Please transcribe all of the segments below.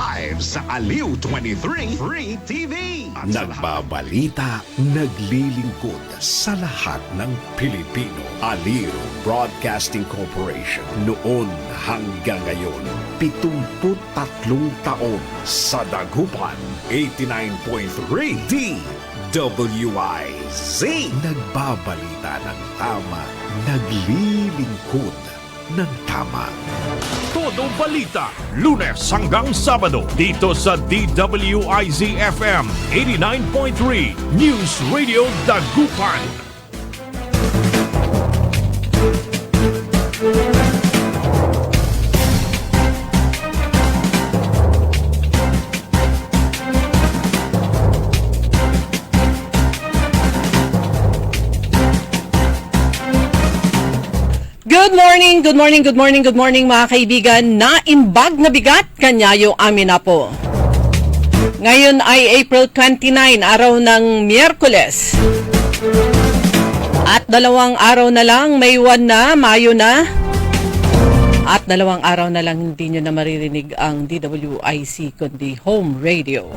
live sa Aliw 23 Free TV. Nagbabalita, naglilingkod sa lahat ng Pilipino. Aliw Broadcasting Corporation. Noon hanggang ngayon, 73 taon sa dagupan. 89.3 DWIZ. Nagbabalita ng tama, naglilingkod ng tama. Todo Balita, Lunes hanggang Sabado dito sa DWIZ-FM 89.3 News Radio Dagupan. Good morning mga kaibigan. Naimbag na bigat, kanyayo amin na po. Ngayon ay April 29, araw ng Miyerkules. At 2 araw na lang, May 1 na, Mayo na. At 2 araw na lang hindi nyo na maririnig ang DWIC kundi Home Radio.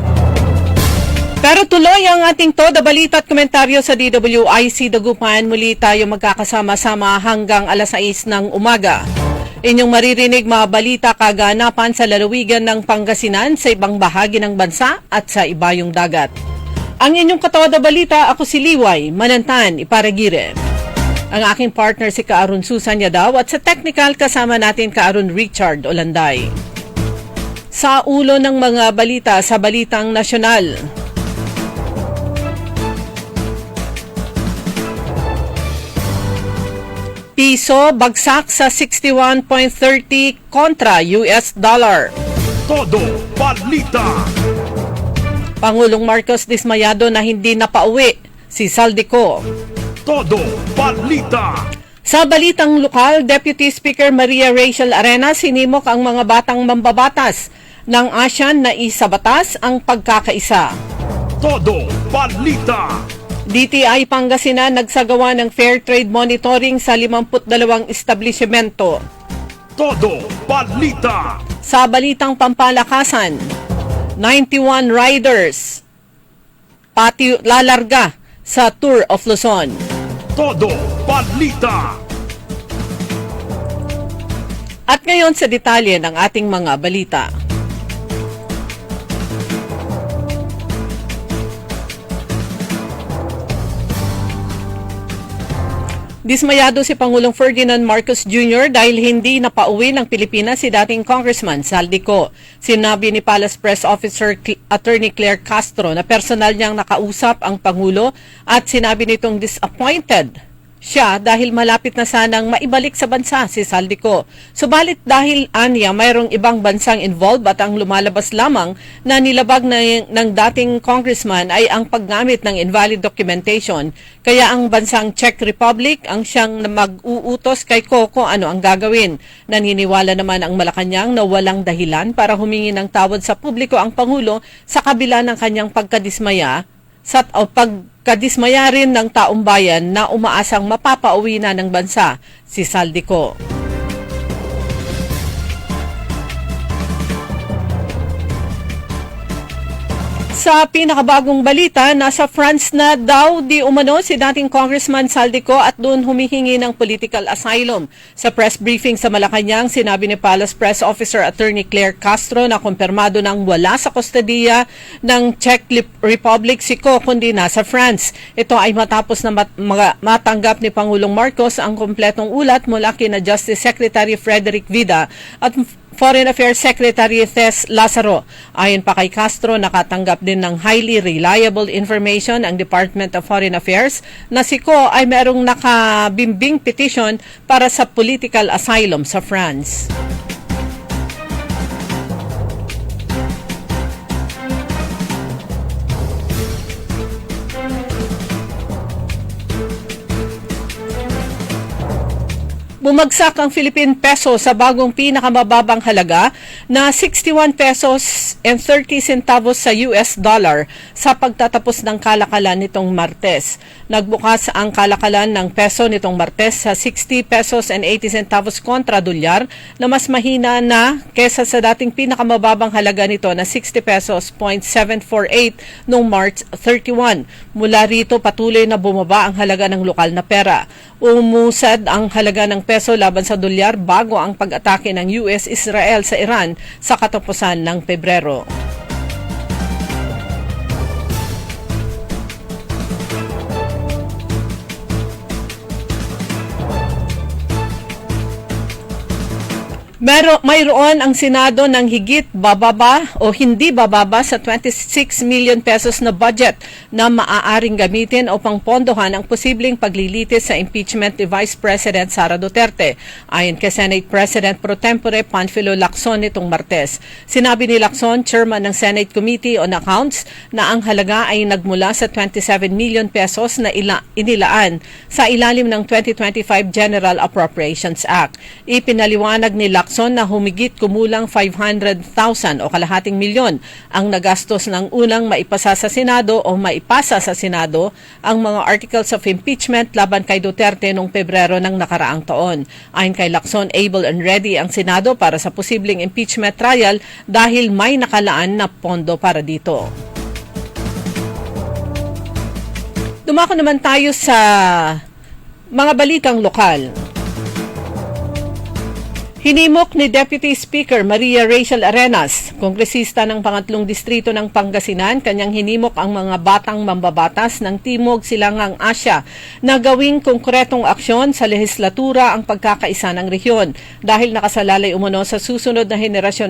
Pero tuloy ang ating Toda Balita at komentaryo sa DWIC Dagupan. Muli tayo magkakasama-sama hanggang alas 6 ng umaga. Inyong maririnig mga balita kaganapan sa lalawigan ng Pangasinan, sa ibang bahagi ng bansa at sa ibayong dagat. Ang inyong Toda Balita, ako si Liway Manantan Iparagire. Ang aking partner si Kaaron Susan Yadaw at sa technical kasama natin Kaaron Richard Olanday. Sa ulo ng mga balita sa Balitang Nasyonal. Piso bagsak sa 61.30 kontra US dollar. Todo Balita. Pangulong Marcos dismayado na hindi napauwi si Saldico. Todo Balita. Sa balitang lokal, Deputy Speaker Maria Rachel Arenas sinimok ang mga batang mambabatas ng ASEAN na isabatas ang pagkakaisa. Todo Balita. DTI Pangasinan nagsagawa ng fair trade monitoring sa 52 establishmento. Todo Balita. Sa balitang pampalakasan, 91 riders lalarga sa Tour of Luzon. Todo Balita. At ngayon sa detalye ng ating mga balita. Dismayado si Pangulong Ferdinand Marcos Jr. dahil hindi napauwi ng Pilipinas si dating Congressman Saldico. Sinabi ni Palace Press Officer Attorney Claire Castro na personal niyang nakausap ang Pangulo at sinabi nitong disappointed siya dahil malapit na sanang maibalik sa bansa si Saldico. Subalit dahil anya mayroong ibang bansang involved at ang lumalabas lamang na nilabag ng dating congressman ay ang paggamit ng invalid documentation. Kaya ang bansang Czech Republic ang siyang mag-uutos kay Coco ano ang gagawin. Naniniwala naman ang Malacanang na walang dahilan para humingi ng tawad sa publiko ang Pangulo sa kabila ng kanyang pagkadismaya pagkadismaya rin ng taong bayan na umaasang mapapauwi na ng bansa si Saldico. Sa pinakabagong balita, nasa France na daw di umano si dating Congressman Saldico at doon humihingi ng political asylum. Sa press briefing sa Malacanang, sinabi ni Palace Press Officer Attorney Claire Castro na kumpirmado nang wala sa kustodiya ng Czech Republic si Co kundi nasa France. Ito ay matapos na matanggap ni Pangulong Marcos ang kumpletong ulat mula kina Justice Secretary Frederick Vida at Foreign Affairs Secretary Tess Lazaro. Ayon pa kay Castro, nakatanggap din ng highly reliable information ang Department of Foreign Affairs na si Co ay merong nakabimbing petition para sa political asylum sa France. Bumagsak ang Philippine peso sa bagong pinakamababang halaga na 61 pesos and 30 centavos sa US dollar sa pagtatapos ng kalakalan nitong Martes. Nagbukas ang kalakalan ng peso nitong Martes sa 60 pesos and 80 centavos kontra dolyar na mas mahina na kesa sa dating pinakamababang halaga nito na 60 pesos .748 noong March 31. Mula rito patuloy na bumaba ang halaga ng lokal na pera. Umusad ang halaga ng peso laban sa dolyar bago ang pag-atake ng US-Israel sa Iran sa katapusan ng Pebrero. Mayroon ang Senado ng higit bababa o hindi bababa sa 26 million pesos na budget na maaaring gamitin upang pondohan ang posibleng paglilitis sa impeachment ni Vice President Sara Duterte. Ayon kay Senate President Pro Tempore Panfilo Lacson nitong Martes. Sinabi ni Lacson, chairman ng Senate Committee on Accounts, na ang halaga ay nagmula sa 27 million pesos na inilaan sa ilalim ng 2025 General Appropriations Act. Ipinaliwanag ni Lacson na humigit kumulang 500,000 o kalahating milyon ang nagastos ng unang maipasa sa Senado o maipasa sa Senado ang mga articles of impeachment laban kay Duterte noong Pebrero ng nakaraang taon. Ayon kay Lacson, able and ready ang Senado para sa posibleng impeachment trial dahil may nakalaan na pondo para dito. Dumako naman tayo sa mga balitang lokal. Hinimok ni Deputy Speaker Maria Rachel Arenas, kongresista ng pangatlong distrito ng Pangasinan, kanyang hinimok ang mga batang mambabatas ng Timog Silangang Asya na gawing konkretong aksyon sa lehislatura ang pagkakaisa ng rehiyon dahil nakasalalay umano sa susunod na henerasyon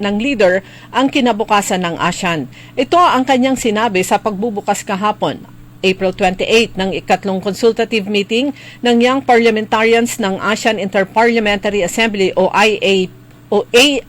ng leader ang kinabukasan ng ASEAN. Ito ang kanyang sinabi sa pagbubukas kahapon, April 28 ng ikatlong consultative meeting ng Young Parliamentarians ng ASEAN Interparliamentary Assembly o AIPA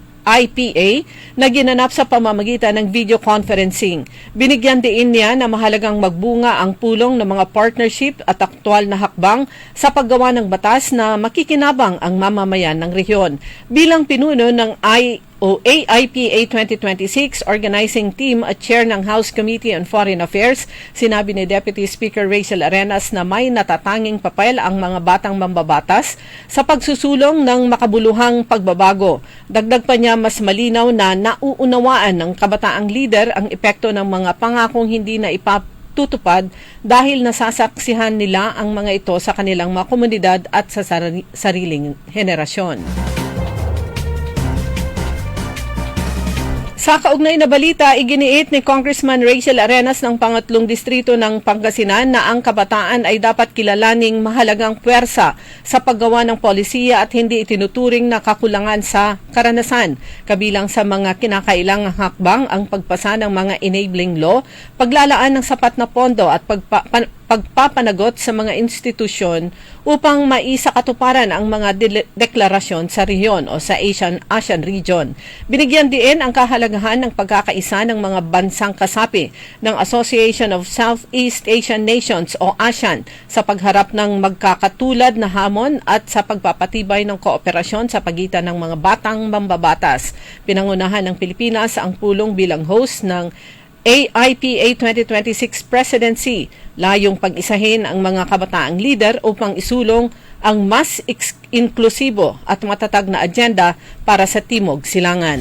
na ginanap sa pamamagitan ng video conferencing. Binigyan diin niya na mahalagang magbunga ang pulong ng mga partnership at aktwal na hakbang sa paggawa ng batas na makikinabang ang mamamayan ng rehiyon. Bilang pinuno ng AIPA 2026 organizing team at chair ng House Committee on Foreign Affairs, sinabi ni Deputy Speaker Rachel Arenas na may natatanging papel ang mga batang mambabatas sa pagsusulong ng makabuluhang pagbabago. Dagdag pa niya, mas malinaw na nauunawaan ng kabataang leader ang epekto ng mga pangakong hindi na ipatutupad dahil nasasaksihan nila ang mga ito sa kanilang mga komunidad at sa sariling henerasyon. Sa kaugnay na balita, iginiit ni Congressman Rachel Arenas ng pangatlong distrito ng Pangasinan na ang kabataan ay dapat kilalaning mahalagang puwersa sa paggawa ng polisiya at hindi itinuturing na kakulangan sa karanasan. Kabilang sa mga kinakailangang hakbang ang pagpasa ng mga enabling law, paglalaan ng sapat na pondo at pagpapanagot sa mga institusyon upang maisakatuparan ang mga deklarasyon sa rehiyon o sa ASEAN region. Binigyan din ang kahalagahan ng pagkakaisa ng mga bansang kasapi ng Association of Southeast Asian Nations o ASEAN sa pagharap ng magkakatulad na hamon at sa pagpapatibay ng kooperasyon sa pagitan ng mga batang mambabatas. Pinangunahan ng Pilipinas ang pulong bilang host ng AIPA 2026 Presidency, layong pag-isahin ang mga kabataang leader upang isulong ang mas inklusibo at matatag na agenda para sa Timog Silangan.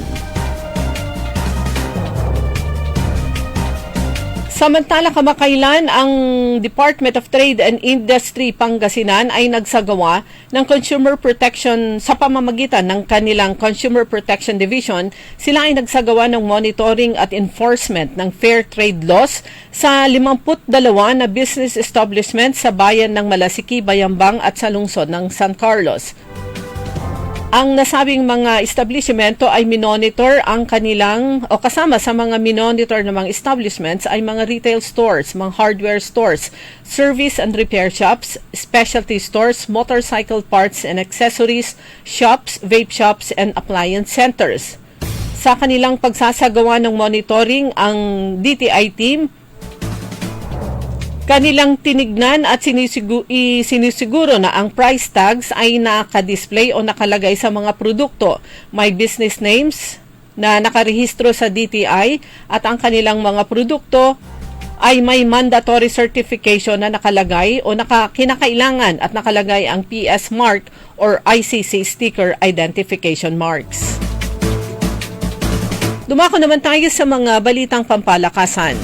Samantala, kamakailan ang Department of Trade and Industry Pangasinan ay nagsagawa ng consumer protection sa pamamagitan ng kanilang Consumer Protection Division. Sila ay nagsagawa ng monitoring at enforcement ng fair trade laws sa 52 na business establishments sa bayan ng Malasiki, Bayambang at sa lungsod ng San Carlos. Ang nasabing mga establishmento ay minonitor ang kanilang o kasama sa mga minonitor ng mga establishments ay mga retail stores, mga hardware stores, service and repair shops, specialty stores, motorcycle parts and accessories, shops, vape shops and appliance centers. Sa kanilang pagsasagawa ng monitoring, ang DTI team Kanilang tinignan at sinisiguro na ang price tags ay naka-display o nakalagay sa mga produkto. May business names na nakarehistro sa DTI at ang kanilang mga produkto ay may mandatory certification na nakalagay o kinakailangan at nakalagay ang PS mark or ICC sticker identification marks. Dumako naman tayo sa mga balitang pampalakasan.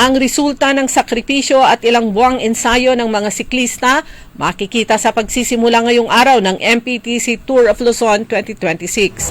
Ang resulta ng sakripisyo at ilang buwang ensayo ng mga siklista makikita sa pagsisimula ngayong araw ng MPTC Tour of Luzon 2026.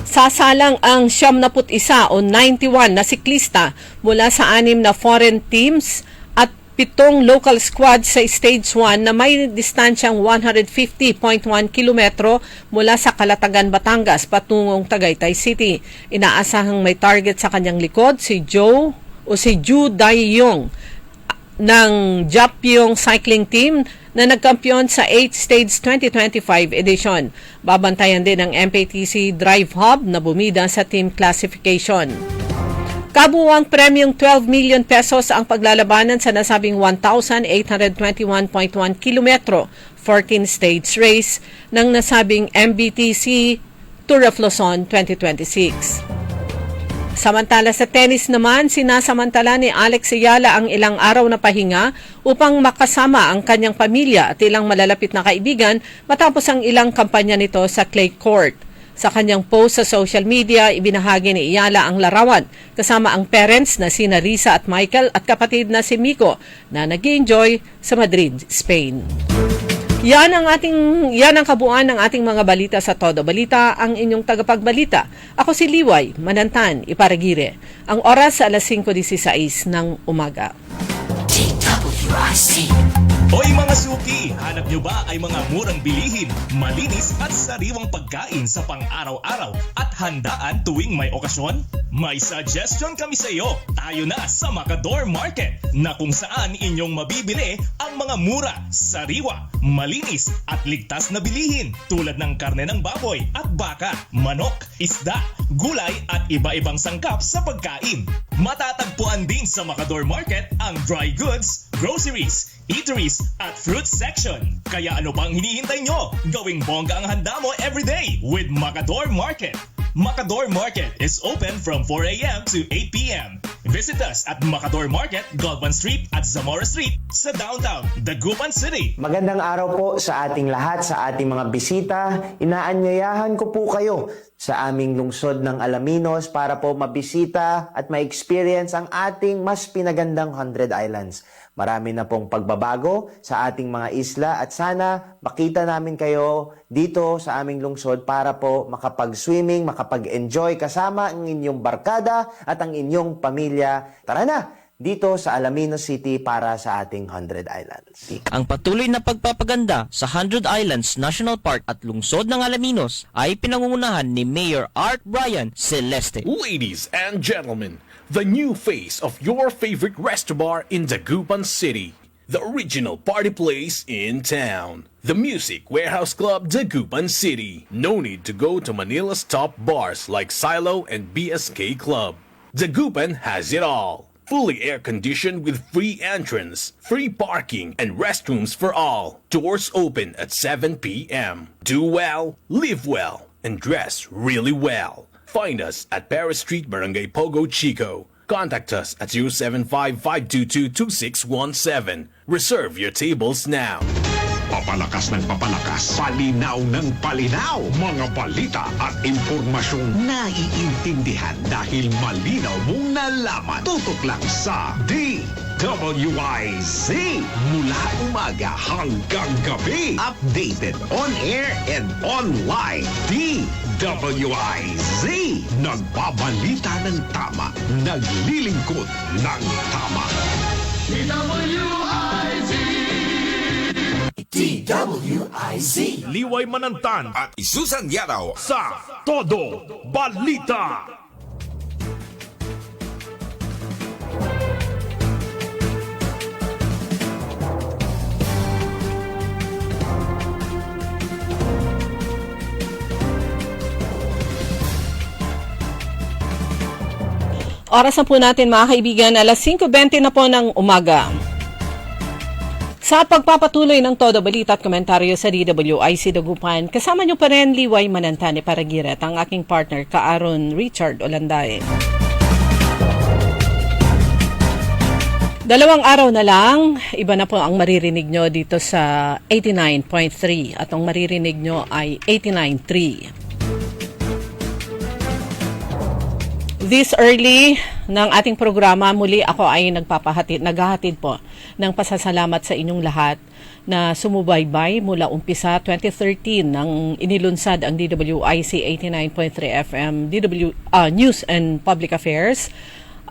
Sasalang ang 71 o 91 na siklista mula sa 6 na foreign teams at 7 local squads sa Stage 1 na may distansyang 150.1 kilometro mula sa Calatagan, Batangas patungong Tagaytay City. Inaasahang may target sa kanyang likod si Ju Dai-yong ng Japyong Cycling Team na nagkampiyon sa 8th Stage 2025 edition. Babantayan din ng MPTC Drive Hub na bumida sa team classification. Kabuuang premyong 12 million pesos ang paglalabanan sa nasabing 1,821.1 kilometro 14-stage race ng nasabing MBTC Tour of Luzon 2026. Samantala sa tennis naman, sinasamantala ni Alex Ayala ang ilang araw na pahinga upang makasama ang kanyang pamilya at ilang malalapit na kaibigan matapos ang ilang kampanya nito sa clay court. Sa kanyang post sa social media, ibinahagi ni Ayala ang larawan kasama ang parents na sina Risa at Michael at kapatid na si Miko na nag-enjoy sa Madrid, Spain. Yan ang kabuuan ng ating mga balita sa Todo Balita, ang inyong tagapagbalita. Ako si Liway Manantan Iparagire. Ang oras sa alas 5:16 ng umaga. Hoy mga suki! Hanap nyo ba ay mga murang bilihin, malinis at sariwang pagkain sa pang-araw-araw at handaan tuwing may okasyon? May suggestion kami sa iyo. Tayo na sa Macador Market na kung saan inyong mabibili ang mga mura, sariwa, malinis at ligtas na bilihin tulad ng karne ng baboy at baka, manok, isda, gulay at iba-ibang sangkap sa pagkain. Matatagpuan din sa Macador Market ang dry goods, groceries, eateries at fruit section. Kaya ano pang hinihintay nyo? Gawing bongga ang handa mo everyday with Macador Market. Macador Market is open from 4 a.m. to 8 p.m. Visit us at Macador Market, Galvan Street at Zamora Street sa downtown, Dagupan City. Magandang araw po sa ating lahat, sa ating mga bisita. Inaanyayahan ko po kayo sa aming lungsod ng Alaminos para po mabisita at ma-experience ang ating mas pinagandang 100 Islands. Marami na pong pagbabago sa ating mga isla at sana makita namin kayo dito sa aming lungsod para po makapag-swimming, makapag-enjoy kasama ang inyong barkada at ang inyong pamilya. Tara na! Dito sa Alaminos City para sa ating 100 Islands. Ang patuloy na pagpapaganda sa 100 Islands National Park at lungsod ng Alaminos ay pinangungunahan ni Mayor Art Brian Celeste. Ladies and gentlemen, the new face of your favorite restaurant in Dagupan City. The original party place in town. The Music Warehouse Club Dagupan City. No need to go to Manila's top bars like Silo and BSK Club. Dagupan has it all. Fully air-conditioned with free entrance, free parking, and restrooms for all. Doors open at 7 p.m. Do well, live well, and dress really well. Find us at Paris Street, Barangay Pogo, Chico. Contact us at 075-522-2617. Reserve your tables now. Papalakas ng papalakas, palinaw ng palinaw. Mga balita at impormasyong naiintindihan dahil malinaw mong nalaman. Tutok lang sa DWIZ. Mula umaga hanggang gabi. Updated on air and online. DWIZ. Nagbabalita ng tama. Naglilingkod ng tama. Liway Manantan At Susan Yadaw. sa Todo Balita. Oras na po natin mga kaibigan, alas 5:20 na po ng umaga. Sa pagpapatuloy ng todo balita at komentaryo sa DWIC Dagupan, kasama niyo pa rin Liway Manantani Paragiret, ang aking partner Kaaron Richard Olanday. 2 araw na lang, iba na po ang maririnig nyo dito sa 89.3 at ang maririnig nyo ay 89.3. This early ng ating programa, muli ako ay naghahatid po ng pasasalamat sa inyong lahat na sumubaybay mula umpisa 2013 nang inilunsad ang DWIC 89.3 FM News and Public Affairs.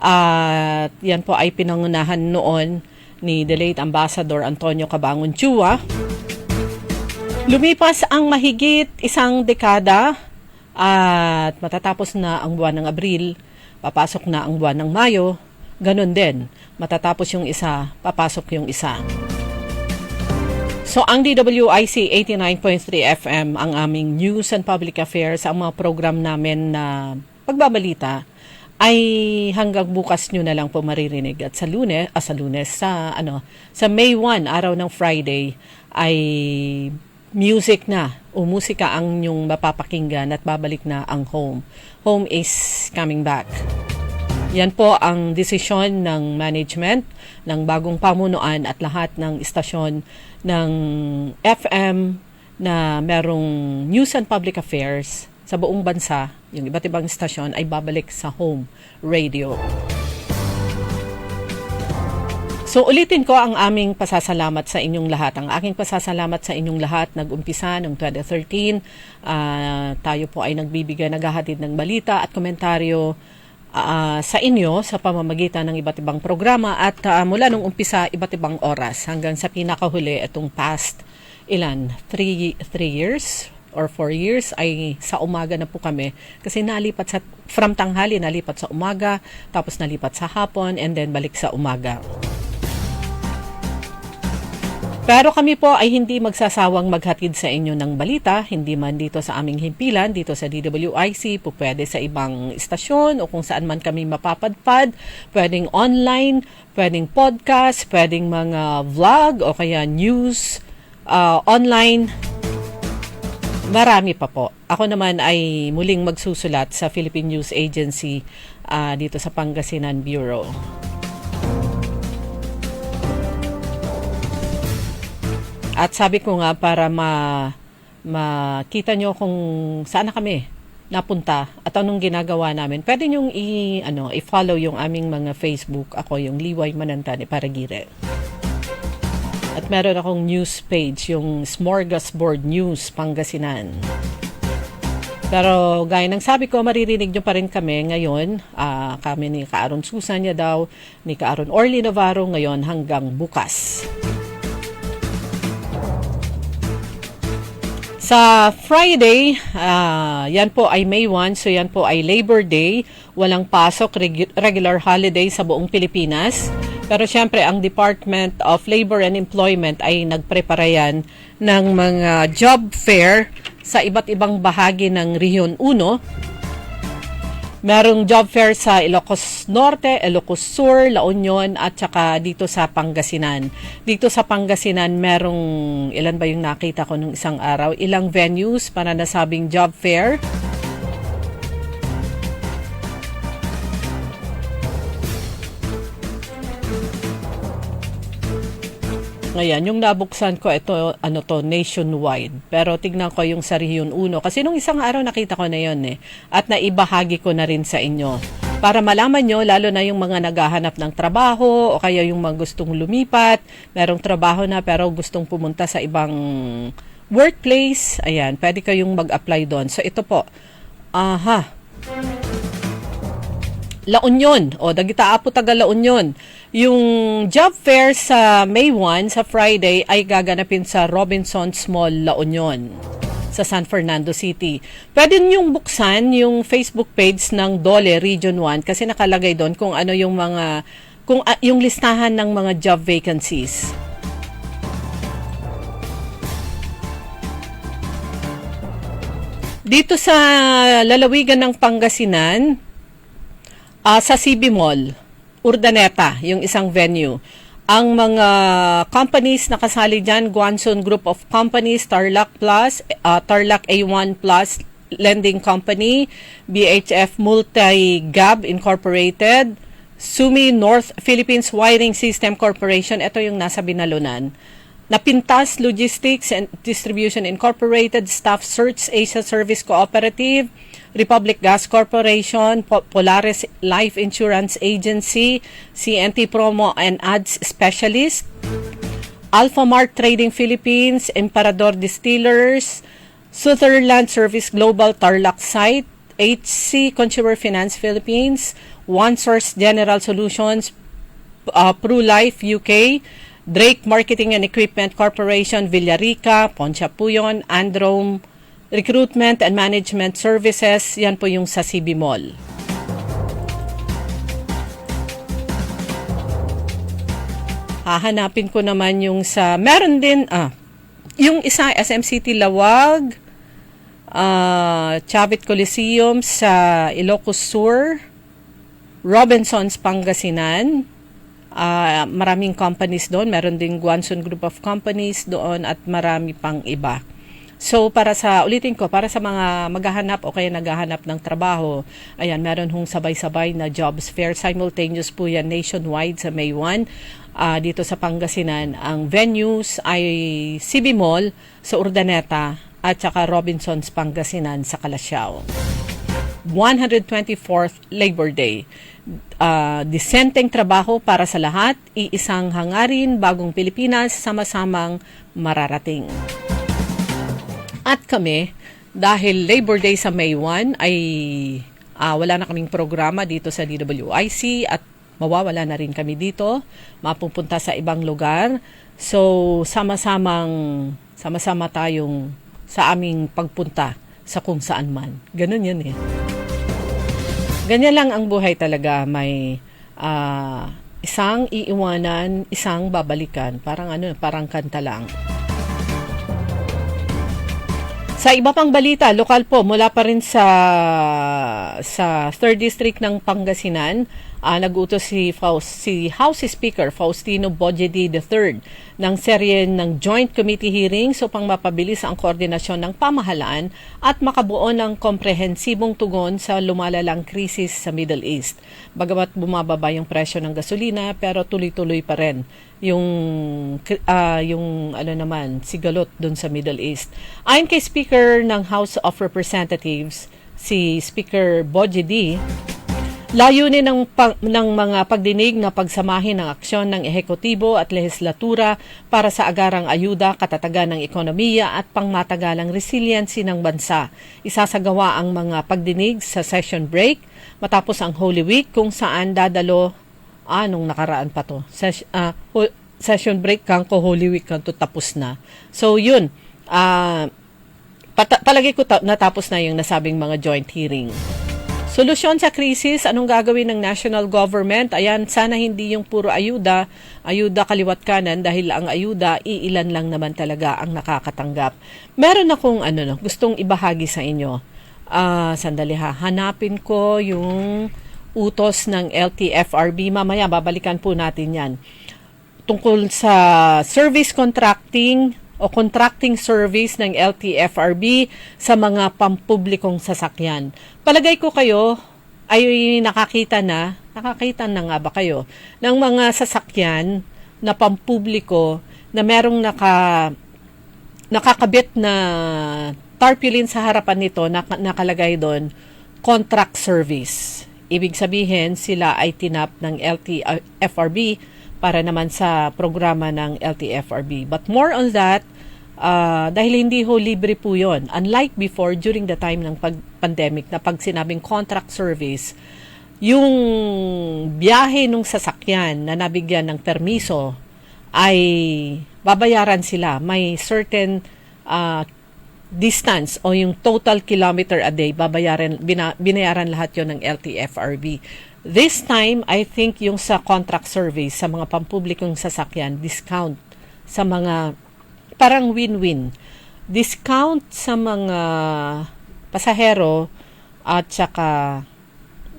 At yan po ay pinangunahan noon ni the late Ambassador Antonio Cabangon Chua. Lumipas ang mahigit 1 dekada at matatapos na ang buwan ng Abril, papasok na ang buwan ng Mayo, ganun din, matatapos yung isa, papasok yung isa. So ang DWIC 89.3 FM, ang aming News and Public Affairs, ang mga program namin na pagbabalita, ay hanggang bukas nyo na lang po maririnig. At sa May 1, araw ng Friday, ay music na o musika ang inyong mapapakinggan at babalik na ang home. Home is coming back. Yan po ang desisyon ng management, ng bagong pamunuan at lahat ng istasyon ng FM na merong News and Public Affairs sa buong bansa, yung iba't ibang istasyon ay babalik sa home radio. So ulitin ko ang aming pasasalamat sa inyong lahat. Ang aking pasasalamat sa inyong lahat nag-umpisa noong 2013. Tayo po ay naghahatid ng balita at komentaryo sa inyo sa pamamagitan ng iba't ibang programa at mula nung umpisa iba't ibang oras hanggang sa pinakahuli itong past 3 years or 4 years ay sa umaga na po kami kasi nalipat from tanghali nalipat sa umaga, tapos nalipat sa hapon and then balik sa umaga. Pero kami po ay hindi magsasawang maghatid sa inyo ng balita, hindi man dito sa aming himpilan, dito sa DWIC, po pwede sa ibang istasyon o kung saan man kami mapapadpad, pwedeng online, pwedeng podcast, pwedeng mga vlog o kaya news, online. Marami pa po. Ako naman ay muling magsusulat sa Philippine News Agency dito sa Pangasinan Bureau. At sabi ko nga para makita nyo kung saan na kami napunta at anong ginagawa namin, pwede nyong i-follow yung aming mga Facebook. Ako yung Liway Manantani Paragiret. At meron akong news page, yung Smorgasbord News Pangasinan. Pero gaya ng sabi ko, maririnig nyo pa rin kami ngayon. Kami ni Kaaron Susan daw, ni Kaaron Orly Navarro ngayon hanggang bukas. Sa Friday, yan po ay May 1, so yan po ay Labor Day. Walang pasok, regular holiday sa buong Pilipinas. Pero syempre, ang Department of Labor and Employment ay nagprepara yan ng mga job fair sa iba't ibang bahagi ng Rehiyon 1. Merong job fair sa Ilocos Norte, Ilocos Sur, La Union at saka dito sa Pangasinan. Dito sa Pangasinan, merong, ilan ba yung nakita ko nung isang araw? Ilang venues para nasabing job fair. Ngayon, yung nabuksan ko, ito, nationwide. Pero tignan ko yung sa Rehiyon 1. Kasi nung isang araw nakita ko na yun At naibahagi ko na rin sa inyo. Para malaman nyo, lalo na yung mga naghahanap ng trabaho o kaya yung mga gustong lumipat, merong trabaho na pero gustong pumunta sa ibang workplace. Ayan, pwede kayong mag-apply doon. So ito po. La Union, Dagita Apo taga La Union. Yung job fair sa May 1, sa Friday, ay gaganapin sa Robinsons Mall, La Union, sa San Fernando City. Pwede niyong buksan yung Facebook page ng Dole Region 1 kasi nakalagay doon kung ano yung yung listahan ng mga job vacancies. Dito sa lalawigan ng Pangasinan, Sa CB Mall, Urdaneta, yung isang venue. Ang mga companies na kasali dyan, Guanzon Group of Companies, Tarlac Plus, Tarlac A1 Plus Lending Company, BHF Multi-Gab Incorporated, Sumi North Philippines Wiring System Corporation, ito yung nasa Binalunan. Napintas Logistics and Distribution Incorporated, Staff Search Asia Service Cooperative, Republic Gas Corporation, Polaris Life Insurance Agency, CNT Promo and Ads Specialist, Alpha Mart Trading Philippines, Emperador Distillers, Sutherland Service Global Tarlac Site, HC Consumer Finance Philippines, OneSource General Solutions, PruLife UK, Drake Marketing and Equipment Corporation, Villarica, Poncha Puyon, Androme Recruitment and Management Services, yan po yung sa CB Mall. Hahanapin ko naman yung sa, meron din, yung isa SM City Lawag, Chavit Coliseum sa Ilocos Sur, Robinsons Pangasinan, maraming companies doon, meron ding Guanzon Group of Companies doon at marami pang iba. So para sa, ulitin ko, para sa mga maghahanap o kaya naghahanap ng trabaho, ayan, meron hong sabay-sabay na jobs fair. Simultaneous po yan nationwide sa May 1. Dito sa Pangasinan, ang venues ay CB Mall sa Urdaneta at saka Robinsons Pangasinan sa Calasiao. 124th Labor Day. Disenteng trabaho para sa lahat, iisang hangarin, bagong Pilipinas, sama-samang mararating. At kami, dahil Labor Day sa May 1 ay wala na kaming programa dito sa DWIC at mawawala na rin kami dito, mapupunta sa ibang lugar. So, sama-sama tayong sa aming pagpunta sa kung saan man. Ganun yun eh. Ganyan lang ang buhay talaga. May isang iiwanan, isang babalikan. Parang kanta lang. Sa iba pang balita, lokal po, mula pa rin sa 3rd District ng Pangasinan, nag-utos si House Speaker Faustino Bojedi III ng serye ng Joint Committee hearings upang mapabilis ang koordinasyon ng pamahalaan at makabuo ng komprehensibong tugon sa lumalalang krisis sa Middle East. Bagamat bumababa yung presyo ng gasolina, pero tuloy-tuloy pa rin yung sigalot dun sa Middle East. Ayon kay Speaker ng House of Representatives, si Speaker Bojedi, layunin ng mga pagdinig na pagsamahin ng aksyon ng ehekutibo at lehislatura para sa agarang ayuda, katatagan ng ekonomiya at pangmatagalang resiliency ng bansa. Isasagawa ang mga pagdinig sa session break matapos ang Holy Week kung saan dadalo nung nakaraan pa to. Session break kanko, Holy Week kanto tapos na. So yun, palagi ko natapos na yung nasabing mga joint hearing. Solusyon sa krisis, anong gagawin ng national government? Ayan, sana hindi yung puro ayuda kaliwat kanan dahil ang ayuda, iilan lang naman talaga ang nakakatanggap. Meron akong gustong ibahagi sa inyo. Sandali hanapin ko yung utos ng LTFRB. Mamaya, babalikan po natin yan. Tungkol sa service contracting o contracting service ng LTFRB sa mga pampublikong sasakyan. Palagay ko kayo ay nakakita na nga ba kayo ng mga sasakyan na pampubliko na merong nakakabit na tarpaulin sa harapan nito, nakalagay doon, contract service. Ibig sabihin, sila ay tinap ng LTFRB para naman sa programa ng LTFRB. But more on that, dahil hindi ho libre po yun. Unlike before, during the time ng pandemic, na pag sinabing contract service, yung biyahe ng sasakyan na nabigyan ng permiso ay babayaran sila. May certain distance o yung total kilometer a day, binayaran lahat yon ng LTFRB. This time, I think yung sa contract service, sa mga pampublikong sasakyan, discount sa mga, parang win-win. Discount sa mga pasahero at saka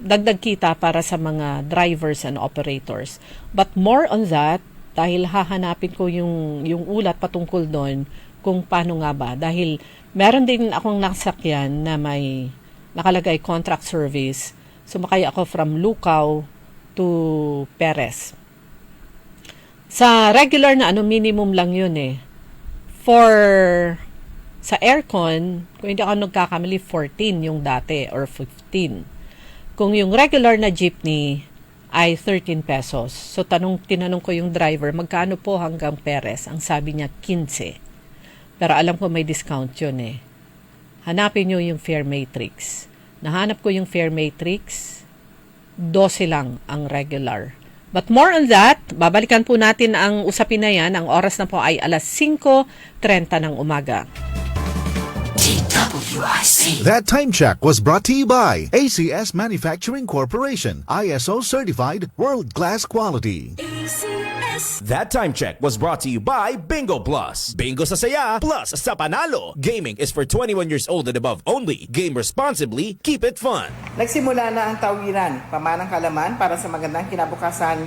dagdag kita para sa mga drivers and operators. But more on that, dahil hahanapin ko yung ulat patungkol doon kung paano nga ba. Dahil meron din akong nasakyan na may nakalagay contract service. Sumakay ako from Lucao to Perez. Sa regular na minimum lang yun eh. Sa aircon, kung hindi ako nagkakamali, 14 yung dati or 15. Kung yung regular na jeepney ay 13 pesos. So tinanong ko yung driver, magkano po hanggang Perez? Ang sabi niya, 15. Pero alam ko may discount yun eh. Hanapin nyo yung fare matrix. Nahanap ko yung fare matrix, 12 lang ang regular. But more on that, babalikan po natin ang usapin na yan. Ang oras na po ay alas 5:30 ng umaga. That time check was brought to you by ACS Manufacturing Corporation, ISO certified world-class quality. That time check was brought to you by Bingo Plus. Bingo sa saya, plus sa panalo. Gaming is for 21 years old and above only. Game responsibly, keep it fun. Nagsimula na ang tawiran, pamanang kalaman para sa magandang kinabukasan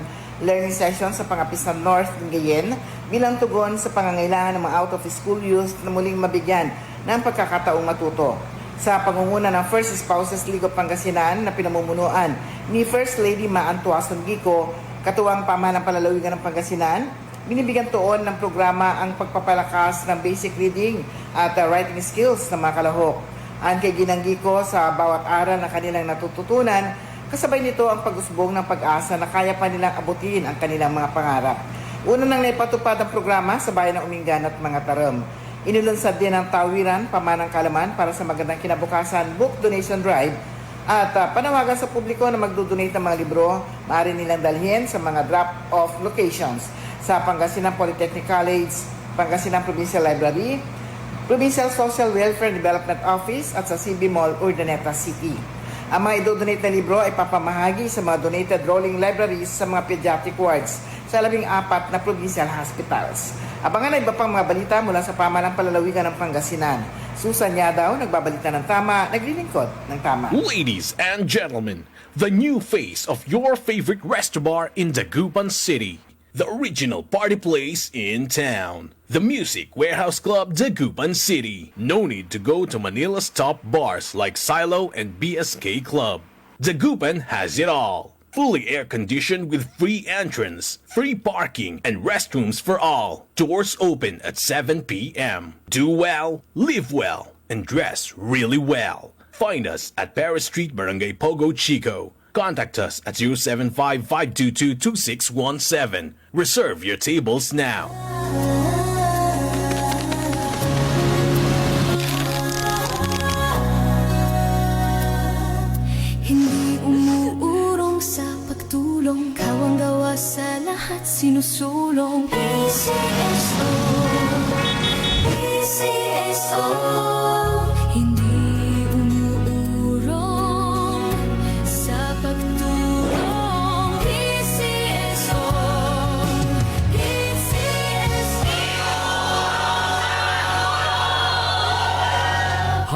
learning session sa Pangapis ng North Lingayen bilang tugon sa pangangailangan ng mga out-of-school youth na muling mabigyan ng pagkakataong matuto. Sa pangunguna ng First Spouses League of Pangasinan na pinamumunuan ni First Lady Maantuason Gico, katuwang pamahalang palalawigan ng Pangasinan, binibigyan tuon ng programa ang pagpapalakas ng basic reading at writing skills ng mga kalahok. Ang kay Ginang Gico, sa bawat aral na kanilang natututunan, kasabay nito ang pag-usbong ng pag-asa na kaya pa nilang abutin ang kanilang mga pangarap. Una nang naipatupad ang programa sa bayan ng Umingan at mga Taram. Inulunsad din ang tawiran, pamanang kalaman para sa magandang kinabukasan book donation drive at panawagan sa publiko na magdodonate ng mga libro, maaari nilang dalhin sa mga drop-off locations sa Pangasinan Polytechnic College, Pangasinan Provincial Library, Provincial Social Welfare Development Office at sa CB Mall, Urdaneta City. Ang mga idodonate na libro ay papamahagi sa mga donated rolling libraries sa mga pediatric wards sa 14 na provincial hospitals. Abangan na iba pang mga balita mula sa pamahalang palalawigan ng Pangasinan. Susan Yadaw, nagbabalita ng tama, naglilingkod ng tama. Ladies and gentlemen, the new face of your favorite resto bar in Dagupan City. The original party place in town. The Music Warehouse Club, Dagupan City. No need to go to Manila's top bars like Silo and BSK Club. Dagupan has it all. Fully air-conditioned with free entrance, free parking, and restrooms for all. Doors open at 7 p.m. Do well, live well, and dress really well. Find us at Paris Street, Barangay Pogo Chico. Contact us at 075-522-2617. Reserve your tables now. Hindi umuurong sa pagtulong, kawang gawa sa lahat sinusulong. PCSO, PCSO. Hindi umuurong sa pagtulong. PCSO, PCSO.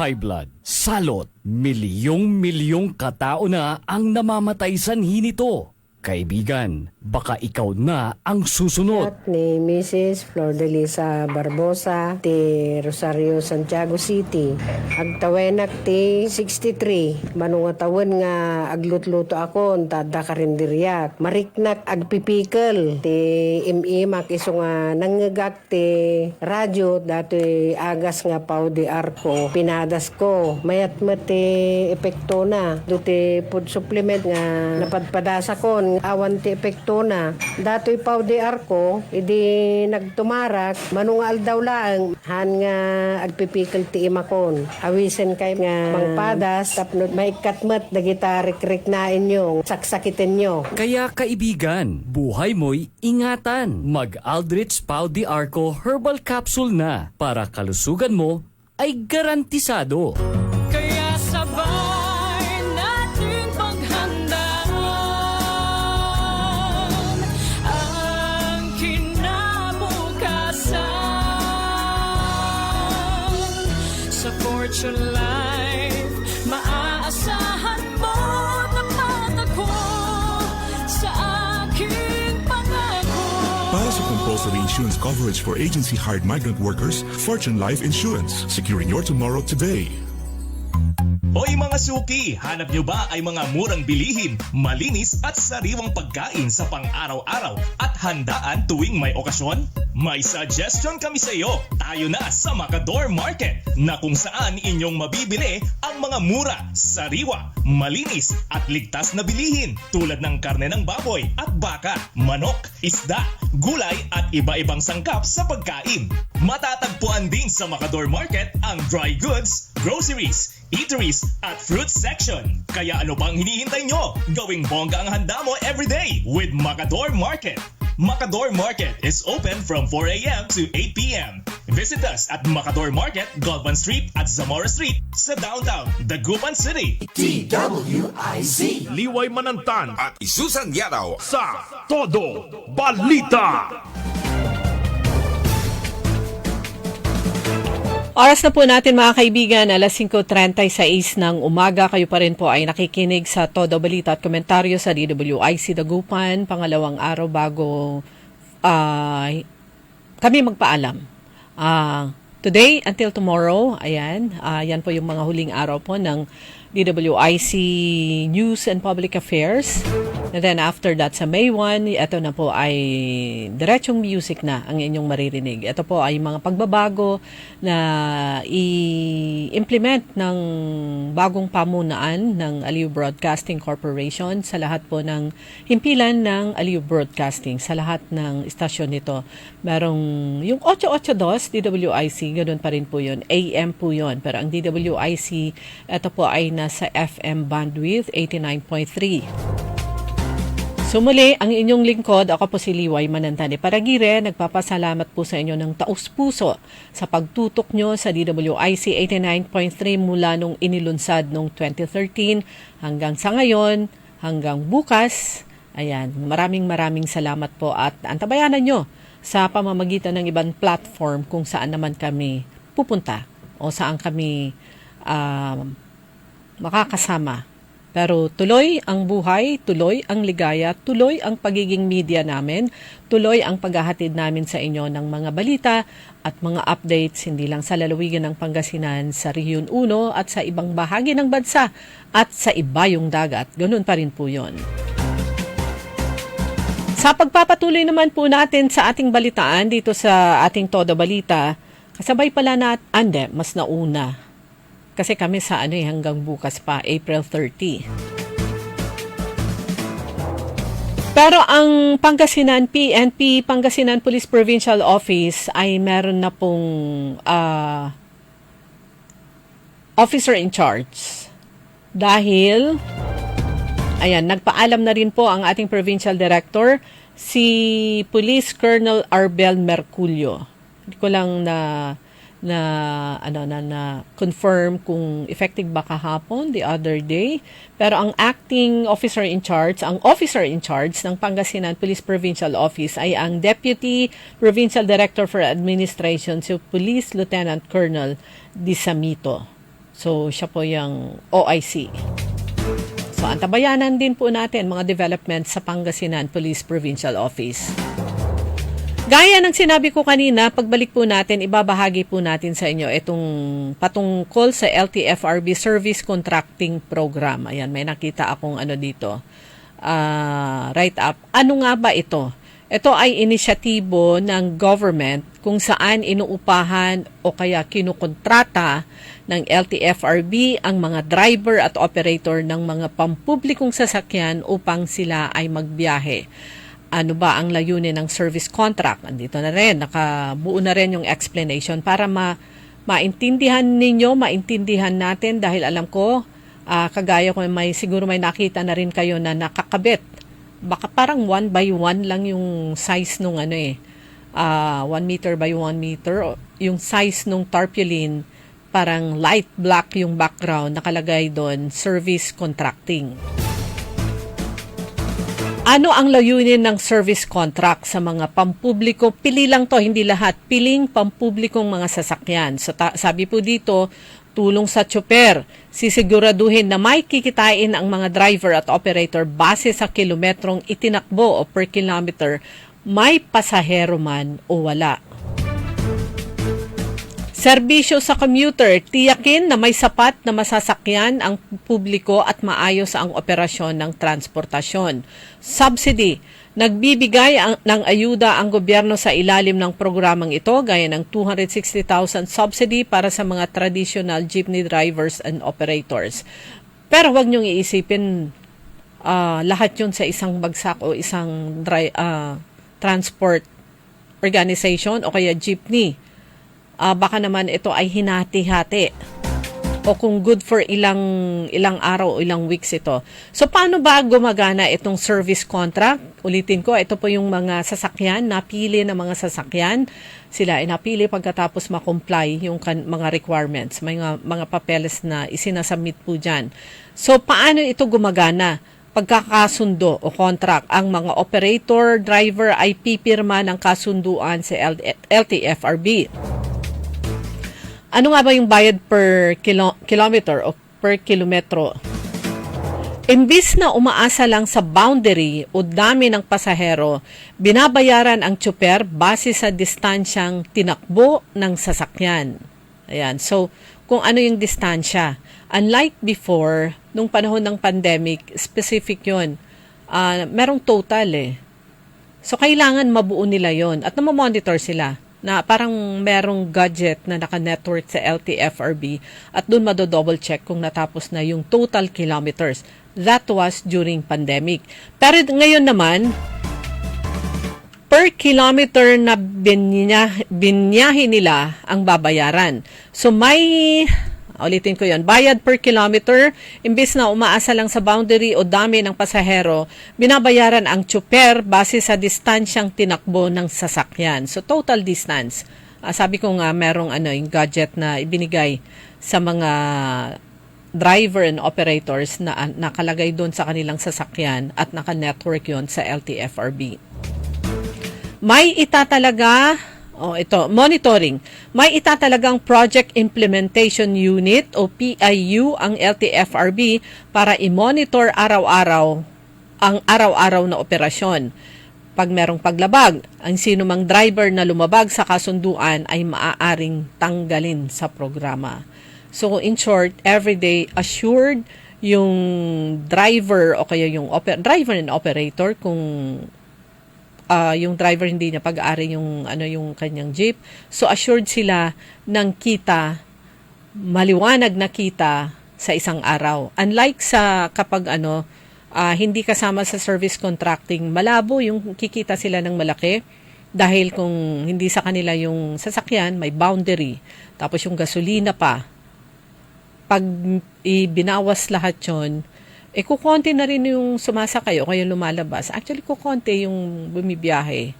High blood, salot, milyong-milyong katao na ang namamatay sanhi nito. Kaibigan, baka ikaw na ang susunod. Ni Mrs. Flor de Lisa Barbosa, ti Rosario, Santiago City. Agtawenak ti 63. Manungatawan nga aglutluto ako, tada karindiriyak. Mariknak agpipikal. Ti imimak iso nga nangagak ti radyo, dati agas nga pao di arko. Pinadas ko. Mayat-mat ti epekto na. Duti food supplement nga napadpadasa ko. Awan ti epekto na. Dato'y pao di arko, idi nagtumarak, manungal daw lang. Han nga agpipikil ti imakon. Awisen kay nga pangpadas, tapno maikatmat, dagita rik-rik na inyo, saksakitin nyo. Kaya kaibigan, buhay mo'y ingatan. Mag-Aldrich Pau di Arco Herbal Capsule na para kalusugan mo ay garantisado. Kaya sabay natin paghandaan ang kinabukasan. Sa Fortune Life, maaasahan mo na coverage for agency-hired migrant workers, Fortune Life Insurance. Securing your tomorrow today. Hoy mga suki, hanap nyo ba ay mga murang bilihin, malinis at sariwang pagkain sa pang-araw-araw at handaan tuwing may okasyon? May suggestion kami sa iyo. Tayo na sa Macador Market na kung saan inyong mabibili ang mga mura, sariwa, malinis at ligtas na bilihin tulad ng karne ng baboy at baka, manok, isda, gulay at iba-ibang sangkap sa pagkain. Matatagpuan din sa Macador Market ang dry goods, groceries, eateries at fruit section. Kaya ano pang hinihintay nyo? Gawing bongga ang handa mo everyday with Macador Market. Macador Market is open from 4 a.m. to 8 p.m. Visit us at Macador Market, Galvan Street at Zamora Street sa downtown Dagupan City. DWIZ. Liway Manantan At Isusan Yaraw. sa Todo Balita. Oras na po natin mga kaibigan, alas 5:36 ng umaga. Kayo pa rin po ay nakikinig sa Todo Balita at Komentaryo sa DWIC Dagupan. Pangalawang araw bago kami magpaalam. Today until tomorrow, ayan, yan po yung mga huling araw po ng DWIC News and Public Affairs. And then after that, sa May 1, ito na po ay diretsong music na ang inyong maririnig. Ito po ay mga pagbabago na i-implement ng bagong pamunaan ng Aliw Broadcasting Corporation sa lahat po ng himpilan ng Aliw Broadcasting, sa lahat ng istasyon nito. Merong yung 882 DWIC, ganoon pa rin po yun. AM po yun. Pero ang DWIC, ito po ay nasa FM bandwidth 89.3. So muli, ang inyong lingkod, ako po si Liway Manantani Paragire, nagpapasalamat po sa inyo ng taus-puso sa pagtutok nyo sa DWIC 89.3 mula nung inilunsad noong 2013 hanggang sa ngayon, hanggang bukas. Ayan, maraming salamat po at antabayanan nyo sa pamamagitan ng ibang platform kung saan naman kami pupunta o saan kami makakasama. Pero tuloy ang buhay, tuloy ang ligaya, tuloy ang pagiging media namin, tuloy ang paghahatid namin sa inyo ng mga balita at mga updates hindi lang sa lalawigan ng Pangasinan, sa Rehiyon 1 at sa ibang bahagi ng bansa at sa ibayong dagat. Ganun pa rin po yun. Sa pagpapatuloy naman po natin sa ating balitaan dito sa ating Todo Balita, kasabay pala mas nauna. Kasi kami sa hanggang bukas pa, April 30. Pero ang Pangasinan PNP, Pangasinan Police Provincial Office ay meron na pong officer in charge. Dahil, ayan, nagpaalam na rin po ang ating Provincial Director, si Police Colonel Arbel Merculio. Hindi ko lang na confirm kung effective ba kahapon the other day, pero ang acting officer in charge, ang officer in charge ng Pangasinan Police Provincial Office ay ang Deputy Provincial Director for Administration, si Police Lieutenant Colonel Disamito. So siya po yung OIC. So antabayanan din po natin mga developments sa Pangasinan Police Provincial Office. Gaya ng sinabi ko kanina, pagbalik po natin, ibabahagi po natin sa inyo itong patungkol sa LTFRB Service Contracting Program. Ayan, may nakita akong dito. Write-up. Ano nga ba ito? Ito ay inisyatibo ng government kung saan inuupahan o kaya kinukontrata ng LTFRB ang mga driver at operator ng mga pampublikong sasakyan upang sila ay magbiyahe. Ano ba ang layunin ng service contract? Andito na rin, nakabuo na rin yung explanation para maintindihan ninyo, maintindihan natin dahil alam ko, kagaya ko siguro may nakita na rin kayo na nakakabit. Baka parang 1 by 1 lang yung size nung 1 meter by 1 meter. Yung size nung tarpaulin, parang light black yung background, nakalagay doon, service contracting. Ano ang layunin ng service contract sa mga pampubliko? Pili lang to, hindi lahat. Piling pampublikong mga sasakyan. So, sabi po dito, tulong sa tsoper. Sisiguraduhin na may kikitain ang mga driver at operator base sa kilometrong itinakbo o per kilometer may pasahero man o wala. Serbisyo sa commuter, tiyakin na may sapat na masasakyan ang publiko at maayos ang operasyon ng transportasyon. Subsidy, nagbibigay ng ayuda ang gobyerno sa ilalim ng programang ito gaya ng 260,000 subsidy para sa mga traditional jeepney drivers and operators. Pero huwag niyong iisipin lahat yun sa isang bagsak o isang transport organization o kaya jeepney. Baka naman ito ay hinati-hati o kung good for ilang araw o ilang weeks ito. So paano ba gumagana itong service contract? Ulitin ko, ito po yung mga sasakyan, napili na mga sasakyan. Sila ay napili pagkatapos ma-comply yung mga requirements, mga papeles na isinasubmit po dyan. So paano ito gumagana? Pagkakasundo o contract, ang mga operator, driver ay pipirma ng kasunduan sa LTFRB. Ano nga ba yung bayad per kilometer o per kilometro? Imbis na umaasa lang sa boundary o dami ng pasahero, binabayaran ang tsuper base sa distansyang tinakbo ng sasakyan. Ayan. So, kung ano yung distansya. Unlike before, nung panahon ng pandemic, specific yun. Merong total eh. So, kailangan mabuo nila yon at namamonitor sila na parang merong gadget na naka-network sa LTFRB at doon mado-double check kung natapos na yung total kilometers. That was during pandemic. Pero ngayon naman, per kilometer na binyahe nila ang babayaran. So ulitin ko yon, bayad per kilometer, imbis na umaasa lang sa boundary o dami ng pasahero, binabayaran ang tsuper base sa distansyang tinakbo ng sasakyan. So total distance. Sabi ko nga merong yung gadget na ibinigay sa mga driver and operators na nakalagay doon sa kanilang sasakyan at naka-network yon sa LTFRB. May itatalaga monitoring. May itatalagang Project Implementation Unit o PIU ang LTFRB para i-monitor araw-araw ang araw-araw na operasyon. Pag merong paglabag, ang sino mang driver na lumabag sa kasunduan ay maaaring tanggalin sa programa. So in short, everyday assured yung driver o kaya yung driver and operator kung yung driver hindi niya pag-aari yung kanyang jeep. So assured sila ng kita, maliwanag na kita sa isang araw. Unlike sa kapag hindi kasama sa service contracting, malabo yung kikita sila ng malaki dahil kung hindi sa kanila yung sasakyan, may boundary. Tapos yung gasolina pa. Pag ibinawas lahat yun, kukonti na rin yung sumasakay o kaya lumalabas. Actually, kukonti yung bumibiyahe.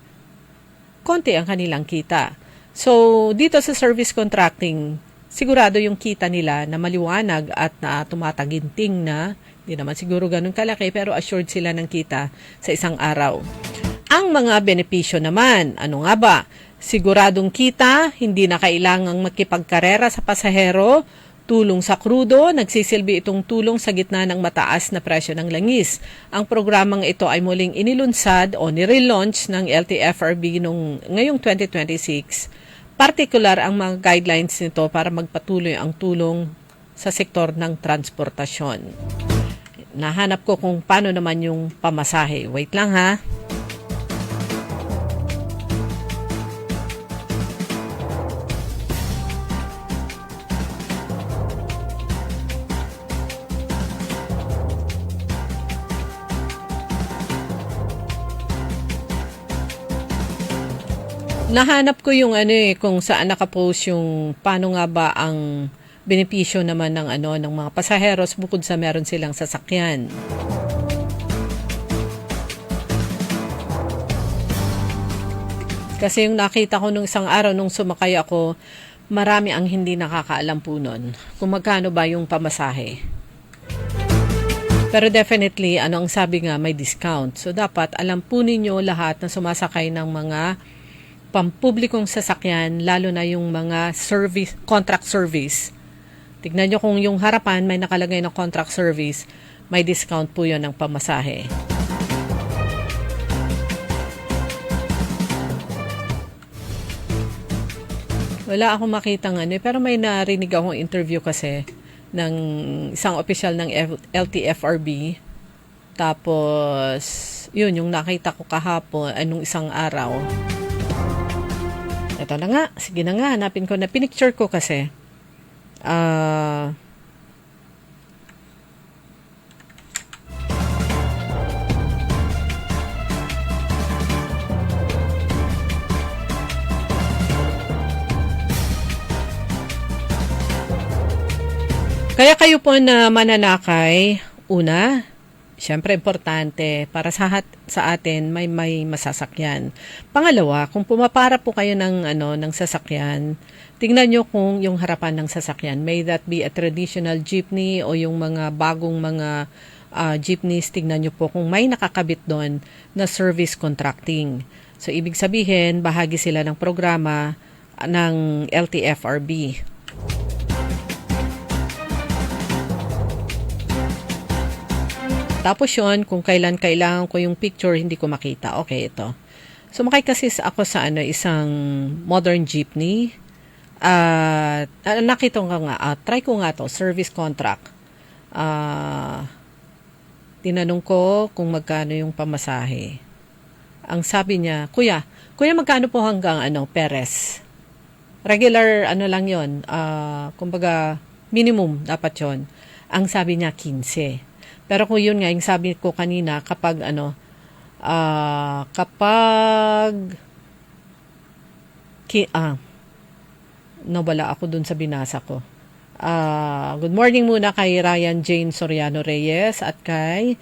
Konti ang kanilang kita. So, dito sa service contracting, sigurado yung kita nila na maliwanag at na tumataginting na, hindi naman siguro ganun kalaki, pero assured sila ng kita sa isang araw. Ang mga benepisyo naman, ano nga ba? Siguradong kita, hindi na kailangang makipagkarera sa pasahero, tulong sa krudo, nagsisilbi itong tulong sa gitna ng mataas na presyo ng langis. Ang programang ito ay muling inilunsad o nirelaunch ng LTFRB ngayong 2026. Partikular ang mga guidelines nito para magpatuloy ang tulong sa sektor ng transportasyon. Nahanap ko kung paano naman yung pamasahe. Wait lang ha. Nahanap ko yung kung saan nakapost yung paano nga ba ang benepisyo naman ng ng mga pasaheros bukod sa meron silang sasakyan. Kasi yung nakita ko nung isang araw nung sumakay ako, marami ang hindi nakakaalam po nun kung magkano ba yung pamasahe. Pero definitely, ang sabi nga, may discount. So dapat alam po ninyo lahat na sumasakay ng mga pampublikong sasakyan, lalo na yung mga contract service. Tignan nyo kung yung harapan may nakalagay na contract service, may discount po yun ng pamasahe. Wala akong makitang ano, pero may narinig akong interview kasi ng isang opisyal ng LTFRB. Tapos, yun, yung nakita ko kahapon, anong isang araw. Ito na nga, sige na nga, hanapin ko na. Pinicture ko kasi. Kaya kayo po na mananakay, una, syempre importante para sa atin may masasakyan. Pangalawa, kung pumapara po kayo ng sasakyan, tingnan nyo kung yung harapan ng sasakyan, may that be a traditional jeepney o yung mga bagong mga jeepneys, tingnan nyo po kung may nakakabit doon na service contracting. So ibig sabihin, bahagi sila ng programa ng LTFRB. Tapos yun, kung kailangan ko yung picture, hindi ko makita. Okay, ito. Sumakay kasi ako sa isang modern jeepney. Nakita ko nga, try ko nga to, service contract. Tinanong ko kung magkano yung pamasahe. Ang sabi niya, Kuya, magkano po hanggang Perez? Regular, lang yon, kumbaga, minimum dapat yon. Ang sabi niya, 15. Pero kung yun nga, yung sabi ko kanina, kapag nawala ako dun sa binasa ko. Good morning muna kay Ryan Jane Soriano Reyes at kay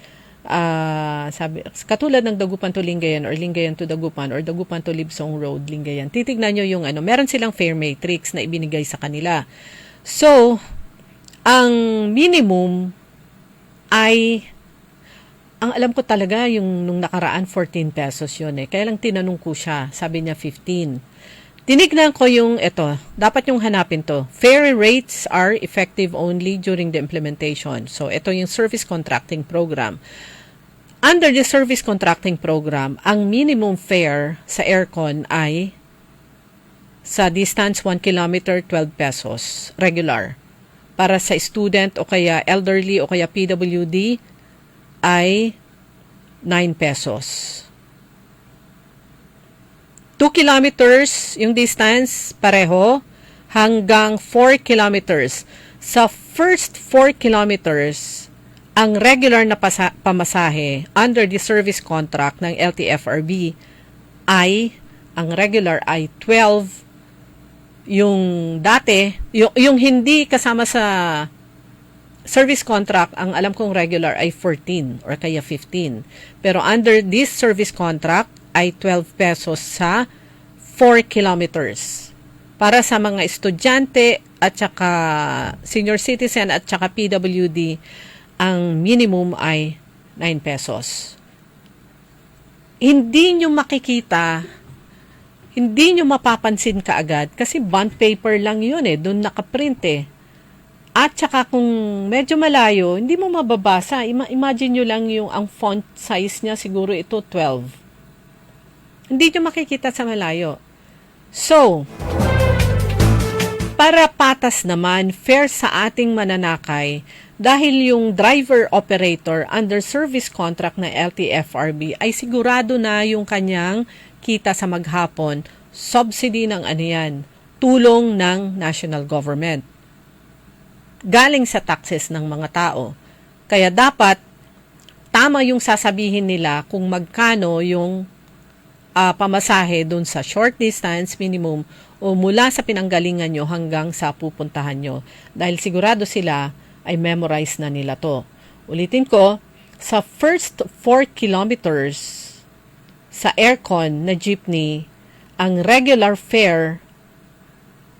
sabi, katulad ng Dagupan to Lingayen or Lingayen to Dagupan or Dagupan to Libsong Road, Lingayen. Titignan nyo yung meron silang fare matrix na ibinigay sa kanila. So, ang minimum ay, ang alam ko talaga, yung nung nakaraan, 14 pesos yun eh. Kaya lang tinanong ko siya, sabi niya 15. Tinignan ko yung, dapat yung hanapin to. Fare rates are effective only during the implementation. So, ito yung service contracting program. Under the service contracting program, ang minimum fare sa aircon ay sa distance 1 kilometer, 12 pesos, regular. Para sa student o kaya elderly o kaya PWD ay 9 pesos. 2 kilometers yung distance, pareho, hanggang 4 kilometers. Sa first 4 kilometers, ang regular na pamasahe under the service contract ng LTFRB ay, ang regular ay 12. Yung dati, yung hindi kasama sa service contract, ang alam kong regular ay 14 or kaya 15. Pero under this service contract ay 12 pesos sa 4 kilometers. Para sa mga estudyante at saka senior citizen at saka PWD, ang minimum ay 9 pesos. Hindi nyo makikita, hindi nyo mapapansin kaagad kasi bond paper lang yun doon nakaprint At saka kung medyo malayo, hindi mo mababasa. Imagine nyo lang ang font size niya, siguro ito 12. Hindi nyo makikita sa malayo. So, para patas naman, fair sa ating mananakay, dahil yung driver-operator under service contract na LTFRB ay sigurado na yung kanyang kita sa maghapon, subsidy ng tulong ng national government. Galing sa taxes ng mga tao. Kaya dapat, tama yung sasabihin nila kung magkano yung pamasahe dun sa short distance minimum o mula sa pinanggalingan nyo hanggang sa pupuntahan nyo. Dahil sigurado sila ay memorize na nila to. Ulitin ko, sa first 4 kilometers sa aircon na jeepney, ang regular fare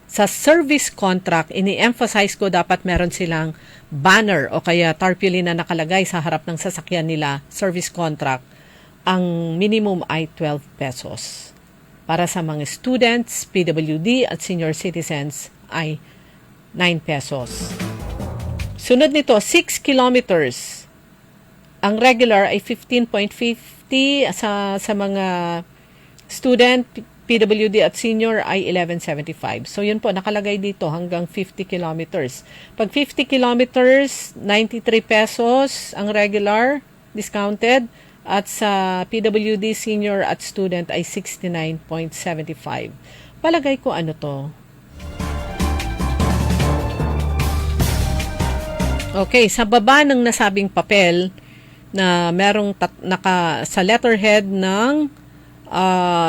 sa service contract, ini-emphasize ko dapat meron silang banner o kaya tarpaulin na nakalagay sa harap ng sasakyan nila, service contract, ang minimum ay 12 pesos. Para sa mga students, PWD at senior citizens ay 9 pesos. Sunod nito, 6 kilometers. Ang regular ay 15.50 sa mga student, PWD at senior ay 1175. So yun po, nakalagay dito hanggang 50 kilometers. Pag 50 kilometers, 93 pesos ang regular, discounted. At sa PWD senior at student ay 69.75. Palagay ko ano to. Okay, sa baba ng nasabing papel na merong sa letterhead ng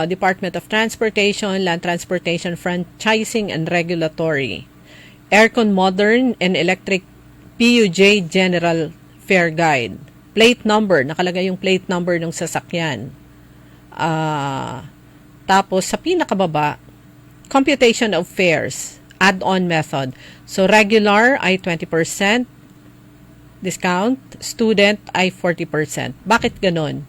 Department of Transportation, Land Transportation, Franchising and Regulatory, Aircon Modern and Electric PUJ General Fare Guide. Plate number, nakalagay yung plate number ng sasakyan. Tapos sa pinakababa, computation of fares, add-on method. So regular ay 20% discount, student ay 40%. Bakit ganon?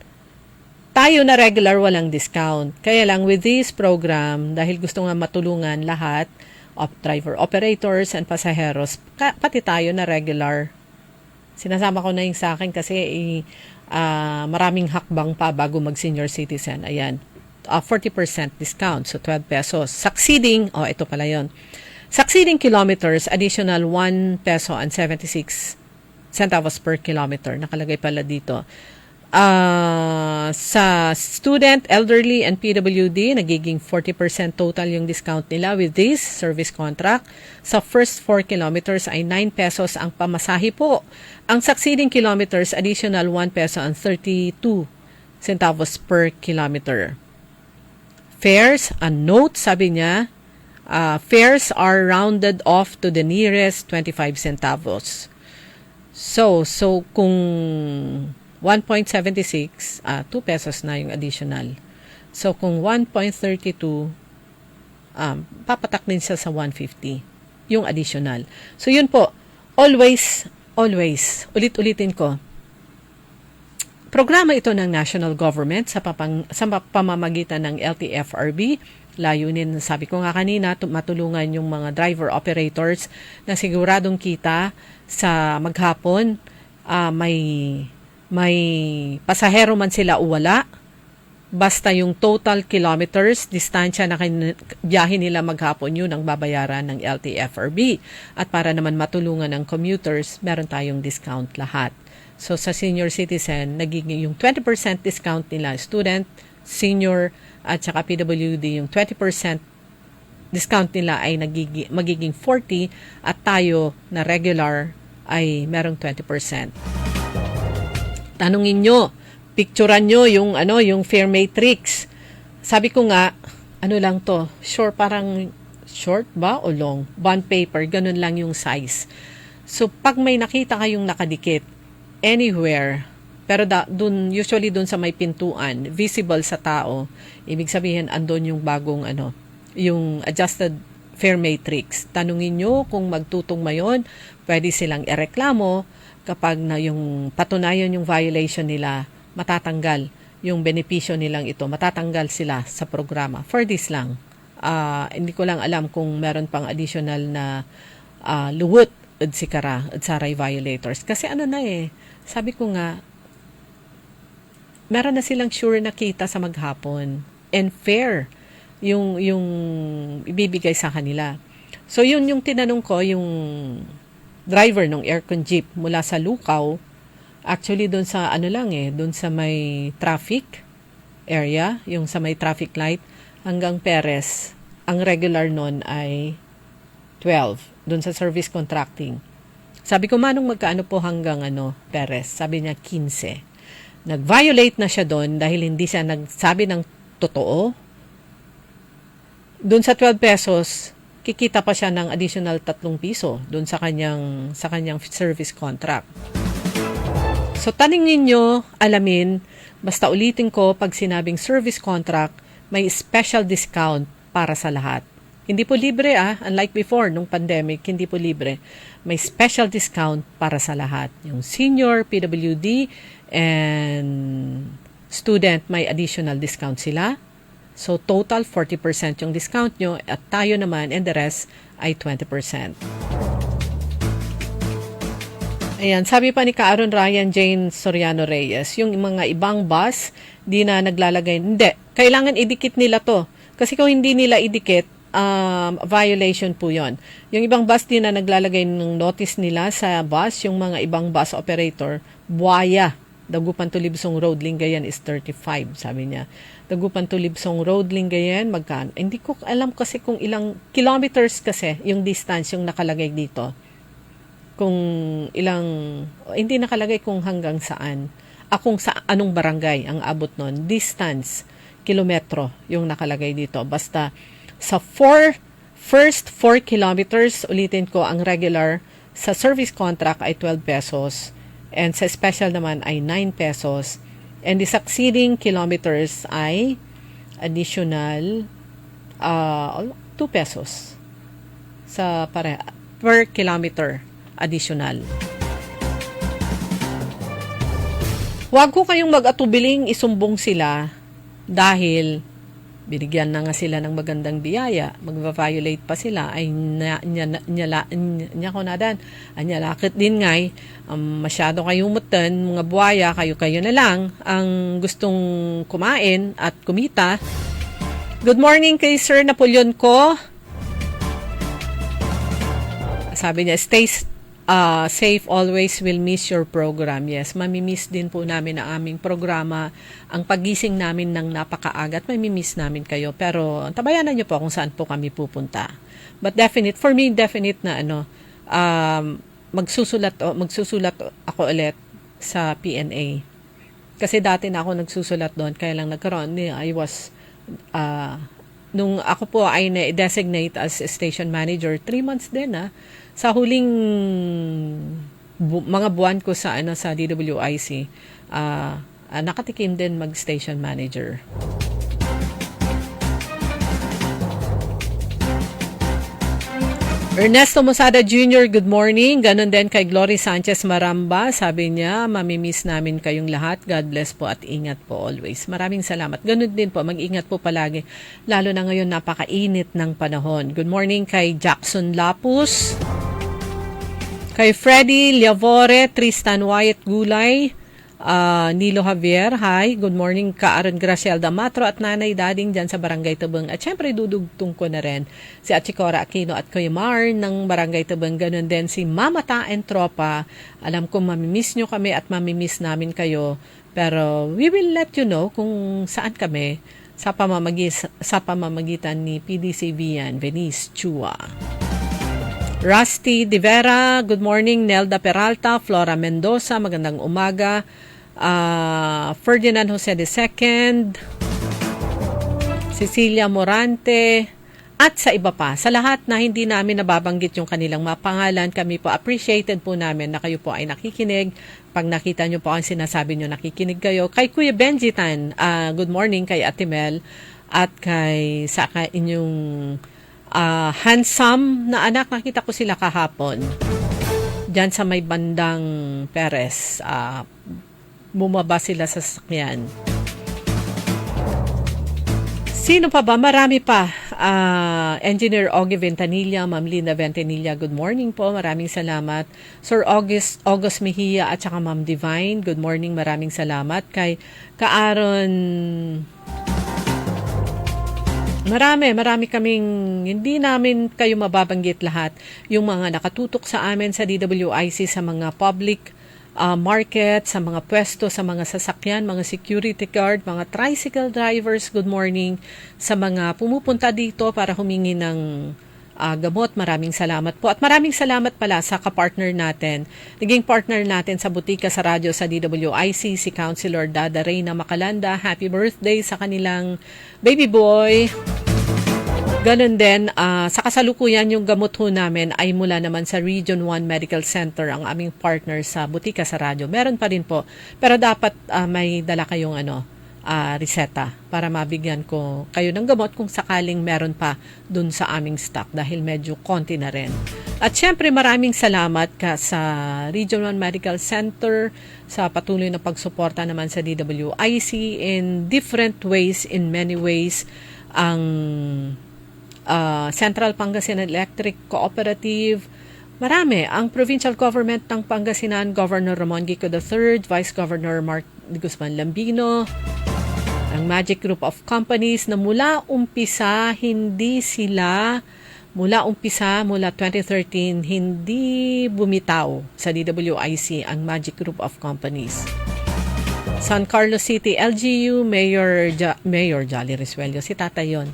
Tayo na regular walang discount. Kaya lang with this program, dahil gusto nga matulungan lahat of driver operators and pasaheros, pati tayo na regular. Sinasama ko na yung sa akin kasi maraming hakbang pa bago mag-senior citizen. Ayan. 40% discount. So, 12 pesos. Succeeding, ito pala yun. Succeeding kilometers, additional 1 peso and 76 centavos per kilometer. Nakalagay pala dito. Sa student, elderly, and PWD, nagiging 40% total yung discount nila with this service contract. Sa first 4 kilometers ay 9 pesos ang pamasahe po. Ang succeeding kilometers, additional 1 peso and 32 centavos per kilometer. Fares, a note, sabi niya, fares are rounded off to the nearest 25 centavos. So kung 1.76, 2 pesos na yung additional. So, kung 1.32, papatak din siya sa 150, yung additional. So, yun po. Always, ulit-ulitin ko. Programa ito ng national government sa pamamagitan ng LTFRB. Layunin, sabi ko nga kanina, matulungan yung mga driver operators na siguradong kita sa maghapon, may pasahero man sila o wala, basta yung total kilometers, distansya na biyahe nila maghapon, yun ang babayaran ng LTFRB. At para naman matulungan ng commuters, meron tayong discount lahat. So sa senior citizen, nagiging yung 20% discount nila, student, senior, at saka PWD, yung 20% discount nila ay magiging 40 at tayo na regular ay merong 20%. Tanungin nyo, picturean nyo yung fare matrix. Sabi ko nga, ano lang to, parang short ba o long? Bond paper, ganun lang yung size. So, pag may nakita kayong nakadikit, anywhere, pero usually dun sa may pintuan, visible sa tao, ibig sabihin, andun yung bagong, yung adjusted fare matrix. Tanungin nyo kung magtutugma yun, pwede silang ireklamo. Kapag na yung patunayan yung violation nila, matatanggal yung benepisyo nilang ito, matatanggal sila sa programa. For this lang. Hindi ko lang alam kung meron pang additional na luwot at sikara at saray violators. Kasi sabi ko nga, meron na silang sure na kita sa maghapon and fair yung ibibigay sa kanila. So yun yung tinanong ko, yung driver ng aircon jeep mula sa Lukaw, actually doon sa doon sa may traffic area, yung sa may traffic light, hanggang Perez, ang regular nun ay 12, doon sa service contracting. Sabi ko, manong magkaano po hanggang Perez? Sabi niya, 15. Nag-violate na siya doon dahil hindi siya nagsabi ng totoo. Doon sa 12 pesos, kikita pa siya ng additional 3 piso doon sa kanyang service contract. So taningin nyo, alamin, basta ulitin ko, pag sinabing service contract, may special discount para sa lahat. Hindi po libre unlike before, nung pandemic, hindi po libre. May special discount para sa lahat. Yung senior, PWD, and student, may additional discount sila. So, total 40% yung discount nyo at tayo naman and the rest ay 20%. Ayan, sabi pa ni Kaaron Ryan Jane Soriano Reyes, yung mga ibang bus, di na naglalagay. Hindi, kailangan idikit nila to. Kasi kung hindi nila idikit, violation po yon. Yung ibang bus din na naglalagay ng notice nila sa bus, yung mga ibang bus operator, buwaya. Dagupan to Libsong Road, Lingayen is 35, sabi niya. Dagupan to Libsong Road, Lingayen, magkano? Hindi ko alam kasi kung ilang kilometers kasi yung distance yung nakalagay dito. Kung ilang, hindi nakalagay kung hanggang saan. Kung sa anong barangay ang abot nun. Distance, kilometro yung nakalagay dito. Basta sa first 4 kilometers, ulitin ko, ang regular sa service contract ay 12 pesos and sa special naman ay 9 pesos and the succeeding kilometers ay additional 2 pesos sa per kilometer additional. Huwag ko kayong mag-atubiling isumbong sila dahil binigyan na nga sila ng magandang biyaya, magva-violate pa sila, ay nyalakit din ngay, masyado kayong mutan, mga buhaya, kayo na lang, ang gustong kumain at kumita. Good morning kay Sir Napoleon ko. Sabi niya, stay safe always, will miss your program. Yes, mamimiss din po namin ang aming programa, ang pagising namin ng napakaaga at mamimiss namin kayo. Pero tabayanan niyo po kung saan po kami pupunta. But for me, definite na magsusulat ako ulit sa PNA. Kasi dati na ako nagsusulat doon, kaya lang nagkaroon, nung ako po ay na-designate as station manager, 3 months din sa huling mga buwan ko sa DWIC, nakatikim din mag-station manager. Ernesto Mosada Jr., good morning. Ganon din kay Glory Sanchez Maramba. Sabi niya, mamimiss namin kayong lahat. God bless po at ingat po always. Maraming salamat. Ganon din po, mag-ingat po palagi. Lalo na ngayon, napakainit ng panahon. Good morning kay Jackson Lapus. Kay Freddy Liavore, Tristan Wyatt Gulay, Nilo Javier, hi, good morning ka Aaron Gracielda Matro at Nanay Dading dyan sa Barangay Tabang. At syempre dudugtong ko na rin si Achikora Aquino at Kuya Mar ng Barangay Tabang. Ganun din si Mama Ta and Tropa. Alam ko mamimiss nyo kami at mamimiss namin kayo. Pero we will let you know kung saan kami sa pamamagitan ni PDC Vian Venice Chua. Rusty De Vera, good morning. Nelda Peralta, Flora Mendoza, magandang umaga. Ferdinand Jose II, Cecilia Morante, at sa iba pa. Sa lahat na hindi namin nababanggit yung kanilang mga pangalan, kami po appreciated po namin na kayo po ay nakikinig. Pag nakita nyo po ang sinasabi nyo, nakikinig kayo. Kay Kuya Benjitan, good morning kay Ate Mel at kay inyong handsome na anak. Nakita ko sila kahapon diyan sa may bandang Perez. Bumaba sila sa sasakyan. Sino pa ba? Marami pa. Engineer Augie Ventanilla, Ma'am Linda Ventanilla, good morning po. Maraming salamat. Sir August Mejia at saka Ma'am Divine, good morning. Maraming salamat. Kay Kaaron, marami kaming, hindi namin kayo mababanggit lahat. Yung mga nakatutok sa amin sa DWIC, sa mga public market, sa mga pwesto, sa mga sasakyan, mga security guard, mga tricycle drivers, good morning. Sa mga pumupunta dito para humingi ng gamot, maraming salamat po. At maraming salamat pala sa kapartner natin. Naging partner natin sa Butika sa Radyo sa DWIC, si Councilor Dada Reyna Macalanda. Happy birthday sa kanilang baby boy. Ganon din, sa kasalukuyan yung gamot ho namin ay mula naman sa Region 1 Medical Center, ang aming partner sa Butika sa Radyo. Meron pa rin po, pero dapat may dala kayong reseta para mabigyan ko kayo ng gamot kung sakaling meron pa dun sa aming stock dahil medyo konti na rin. At syempre maraming salamat ka sa Region 1 Medical Center sa patuloy na pagsuporta naman sa DWIC in different ways, in many ways. Ang Central Pangasinan Electric Cooperative, marami. Ang provincial government ng Pangasinan, Governor Ramon Gico III, Vice Governor Mark de Guzman Lambino, Ang Magic Group of Companies na mula umpisa, mula 2013, hindi bumitaw sa DWIC ang Magic Group of Companies. San Carlos City, LGU, Mayor Jolly Resuello, si tatay yun.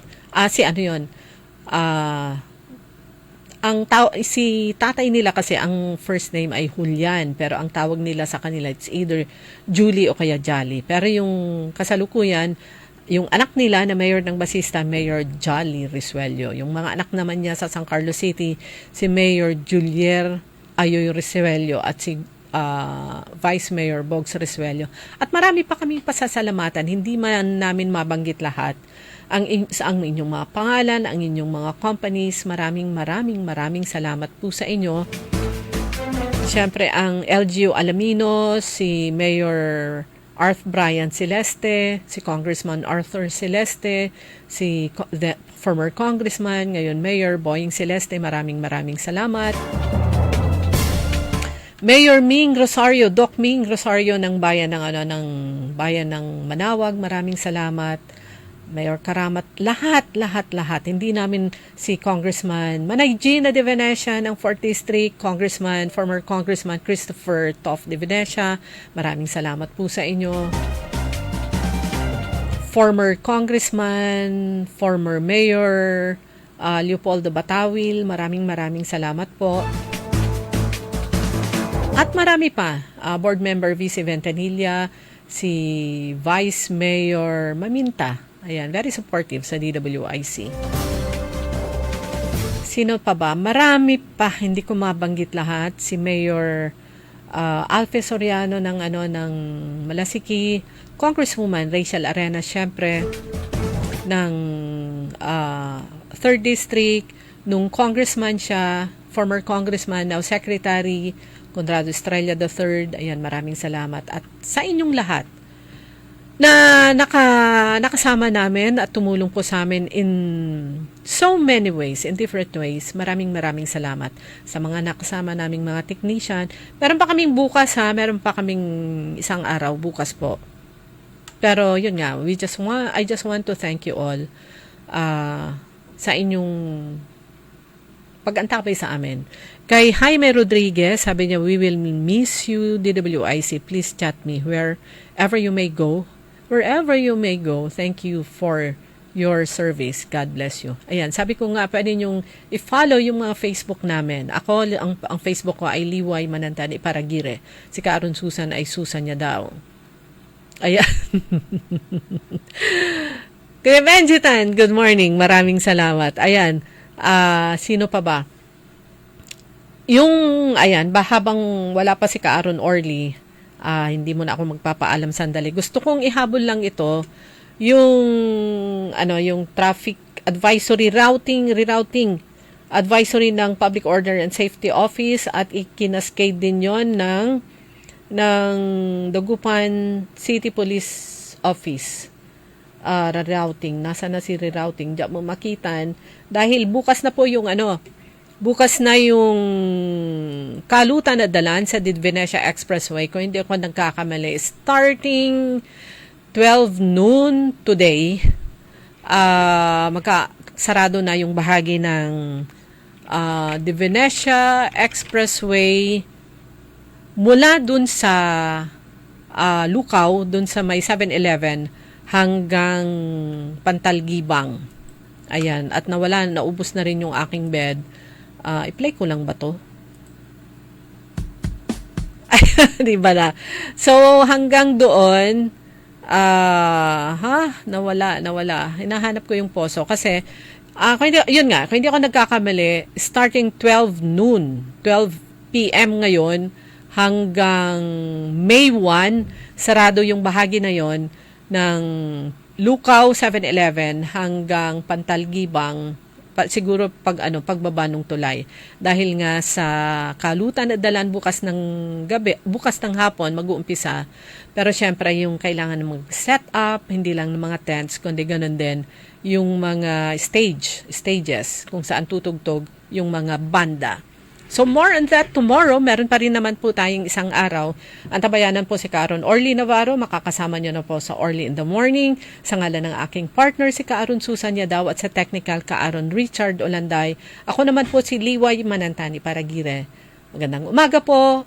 Si tatay nila kasi ang first name ay Julian, pero ang tawag nila sa kanila it's either Julie o kaya Jolly. Pero yung kasalukuyan, yung anak nila na mayor ng Basista, Mayor Jolly Resuello. Yung mga anak naman niya sa San Carlos City, si Mayor Julier Ayoy Resuello at si Vice Mayor Bogs Resuello. At marami pa kaming pasasalamatan, hindi man namin mabanggit lahat. Ang inyong mga pangalan, ang inyong mga companies, maraming salamat po sa inyo. Siyempre, ang LGU Alaminos, si Mayor Arth Brian Celeste, si Congressman Arthur Celeste, si former Congressman, ngayon Mayor Boying Celeste, maraming salamat. Mayor Ming Rosario, Doc Ming Rosario ng bayan ng Manawag, maraming salamat. Mayor Karamat, lahat. Hindi namin si Congressman Manay Gina de Venecia ng 4th District, former Congressman Christopher Toff de Venecia, maraming salamat po sa inyo. Former Congressman, former Mayor Leopoldo Batawil, maraming salamat po. At marami pa, Board Member Vice Ventanilla, si Vice Mayor Maminta, ayan, very supportive sa DWIC. Sino pa ba? Marami pa, hindi ko mabanggit lahat. Si Mayor Alfe Soriano ng Malasiki, Congresswoman Rachel Arena, syempre, ng 3rd District, nung congressman siya, former congressman, now Secretary Conrado Estrella III, ayan, maraming salamat. At sa inyong lahat, na nakasama namin at tumulong po sa amin in so many ways, in different ways. Maraming salamat sa mga nakasama naming mga technician. Meron pa kaming bukas meron pa kaming isang araw bukas po. Pero yun nga, I just want to thank you all sa inyong pag-antabay sa amin. Kay Jaime Rodriguez, sabi niya, we will miss you, DWIC. Please chat me wherever you may go. Wherever you may go, thank you for your service. God bless you. Ayan, sabi ko nga, pwede niyong i-follow yung mga Facebook namin. Ako, ang Facebook ko ay Liway Manantan Iparagire. Si Kaaron Susan ay Susan niya daw. Ayan. Kuya Benjitan, good morning. Maraming salamat. Ayan, sino pa ba? Habang wala pa si Kaaron Orly, hindi mo na ako magpapaalam sandali. Gusto kong ihabol lang ito, yung traffic advisory rerouting advisory ng Public Order and Safety Office at ikinaskade din yon ng Dagupan City Police Office. Rerouting. Nasaan na si rerouting? Diyan mo makitan. Dahil bukas na po yung bukas na yung kalutan na dalan sa Venecia Expressway. Kung hindi ako nagkakamali, starting 12 noon today, magkasarado na yung bahagi ng Venecia Expressway mula dun sa Lukaw, dun sa may 7-Eleven hanggang Pantalgibang. Ayan, at naubos na rin yung aking bed. I-play ko lang ba to? Di ba na? So, hanggang doon, nawala. Hinahanap ko yung poso. Kasi, kung hindi ako nagkakamali, starting 12 p.m. ngayon, hanggang May 1, sarado yung bahagi na yon ng Lukaw 7-Eleven hanggang Pantalgibang, siguro pagbaba ng tulay. Dahil nga sa kalutan at dalan bukas ng hapon mag-uumpisa. Pero syempre yung kailangan mag-set up, hindi lang ng mga tents, kundi ganun din yung mga stages kung saan tutugtog yung mga banda. So more on that tomorrow. Meron pa rin naman po tayong isang araw. Antabayanan po si Kaaron Orly Navarro. Makakasama nyo na po sa Orly in the Morning. Sa ngalan ng aking partner si Kaaron Susan Yadaw at sa technical Kaaron Richard Olanday. Ako naman po si Liway Manantani Paragire. Magandang umaga po.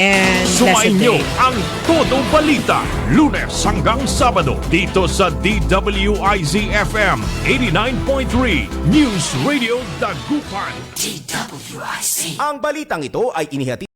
And Sumayin blessed niyo day. ang Todo Balita, Lunes hanggang Sabado, dito sa DWIZ-FM 89.3 News Radio Dagupan. Ang balitang ito ay inihati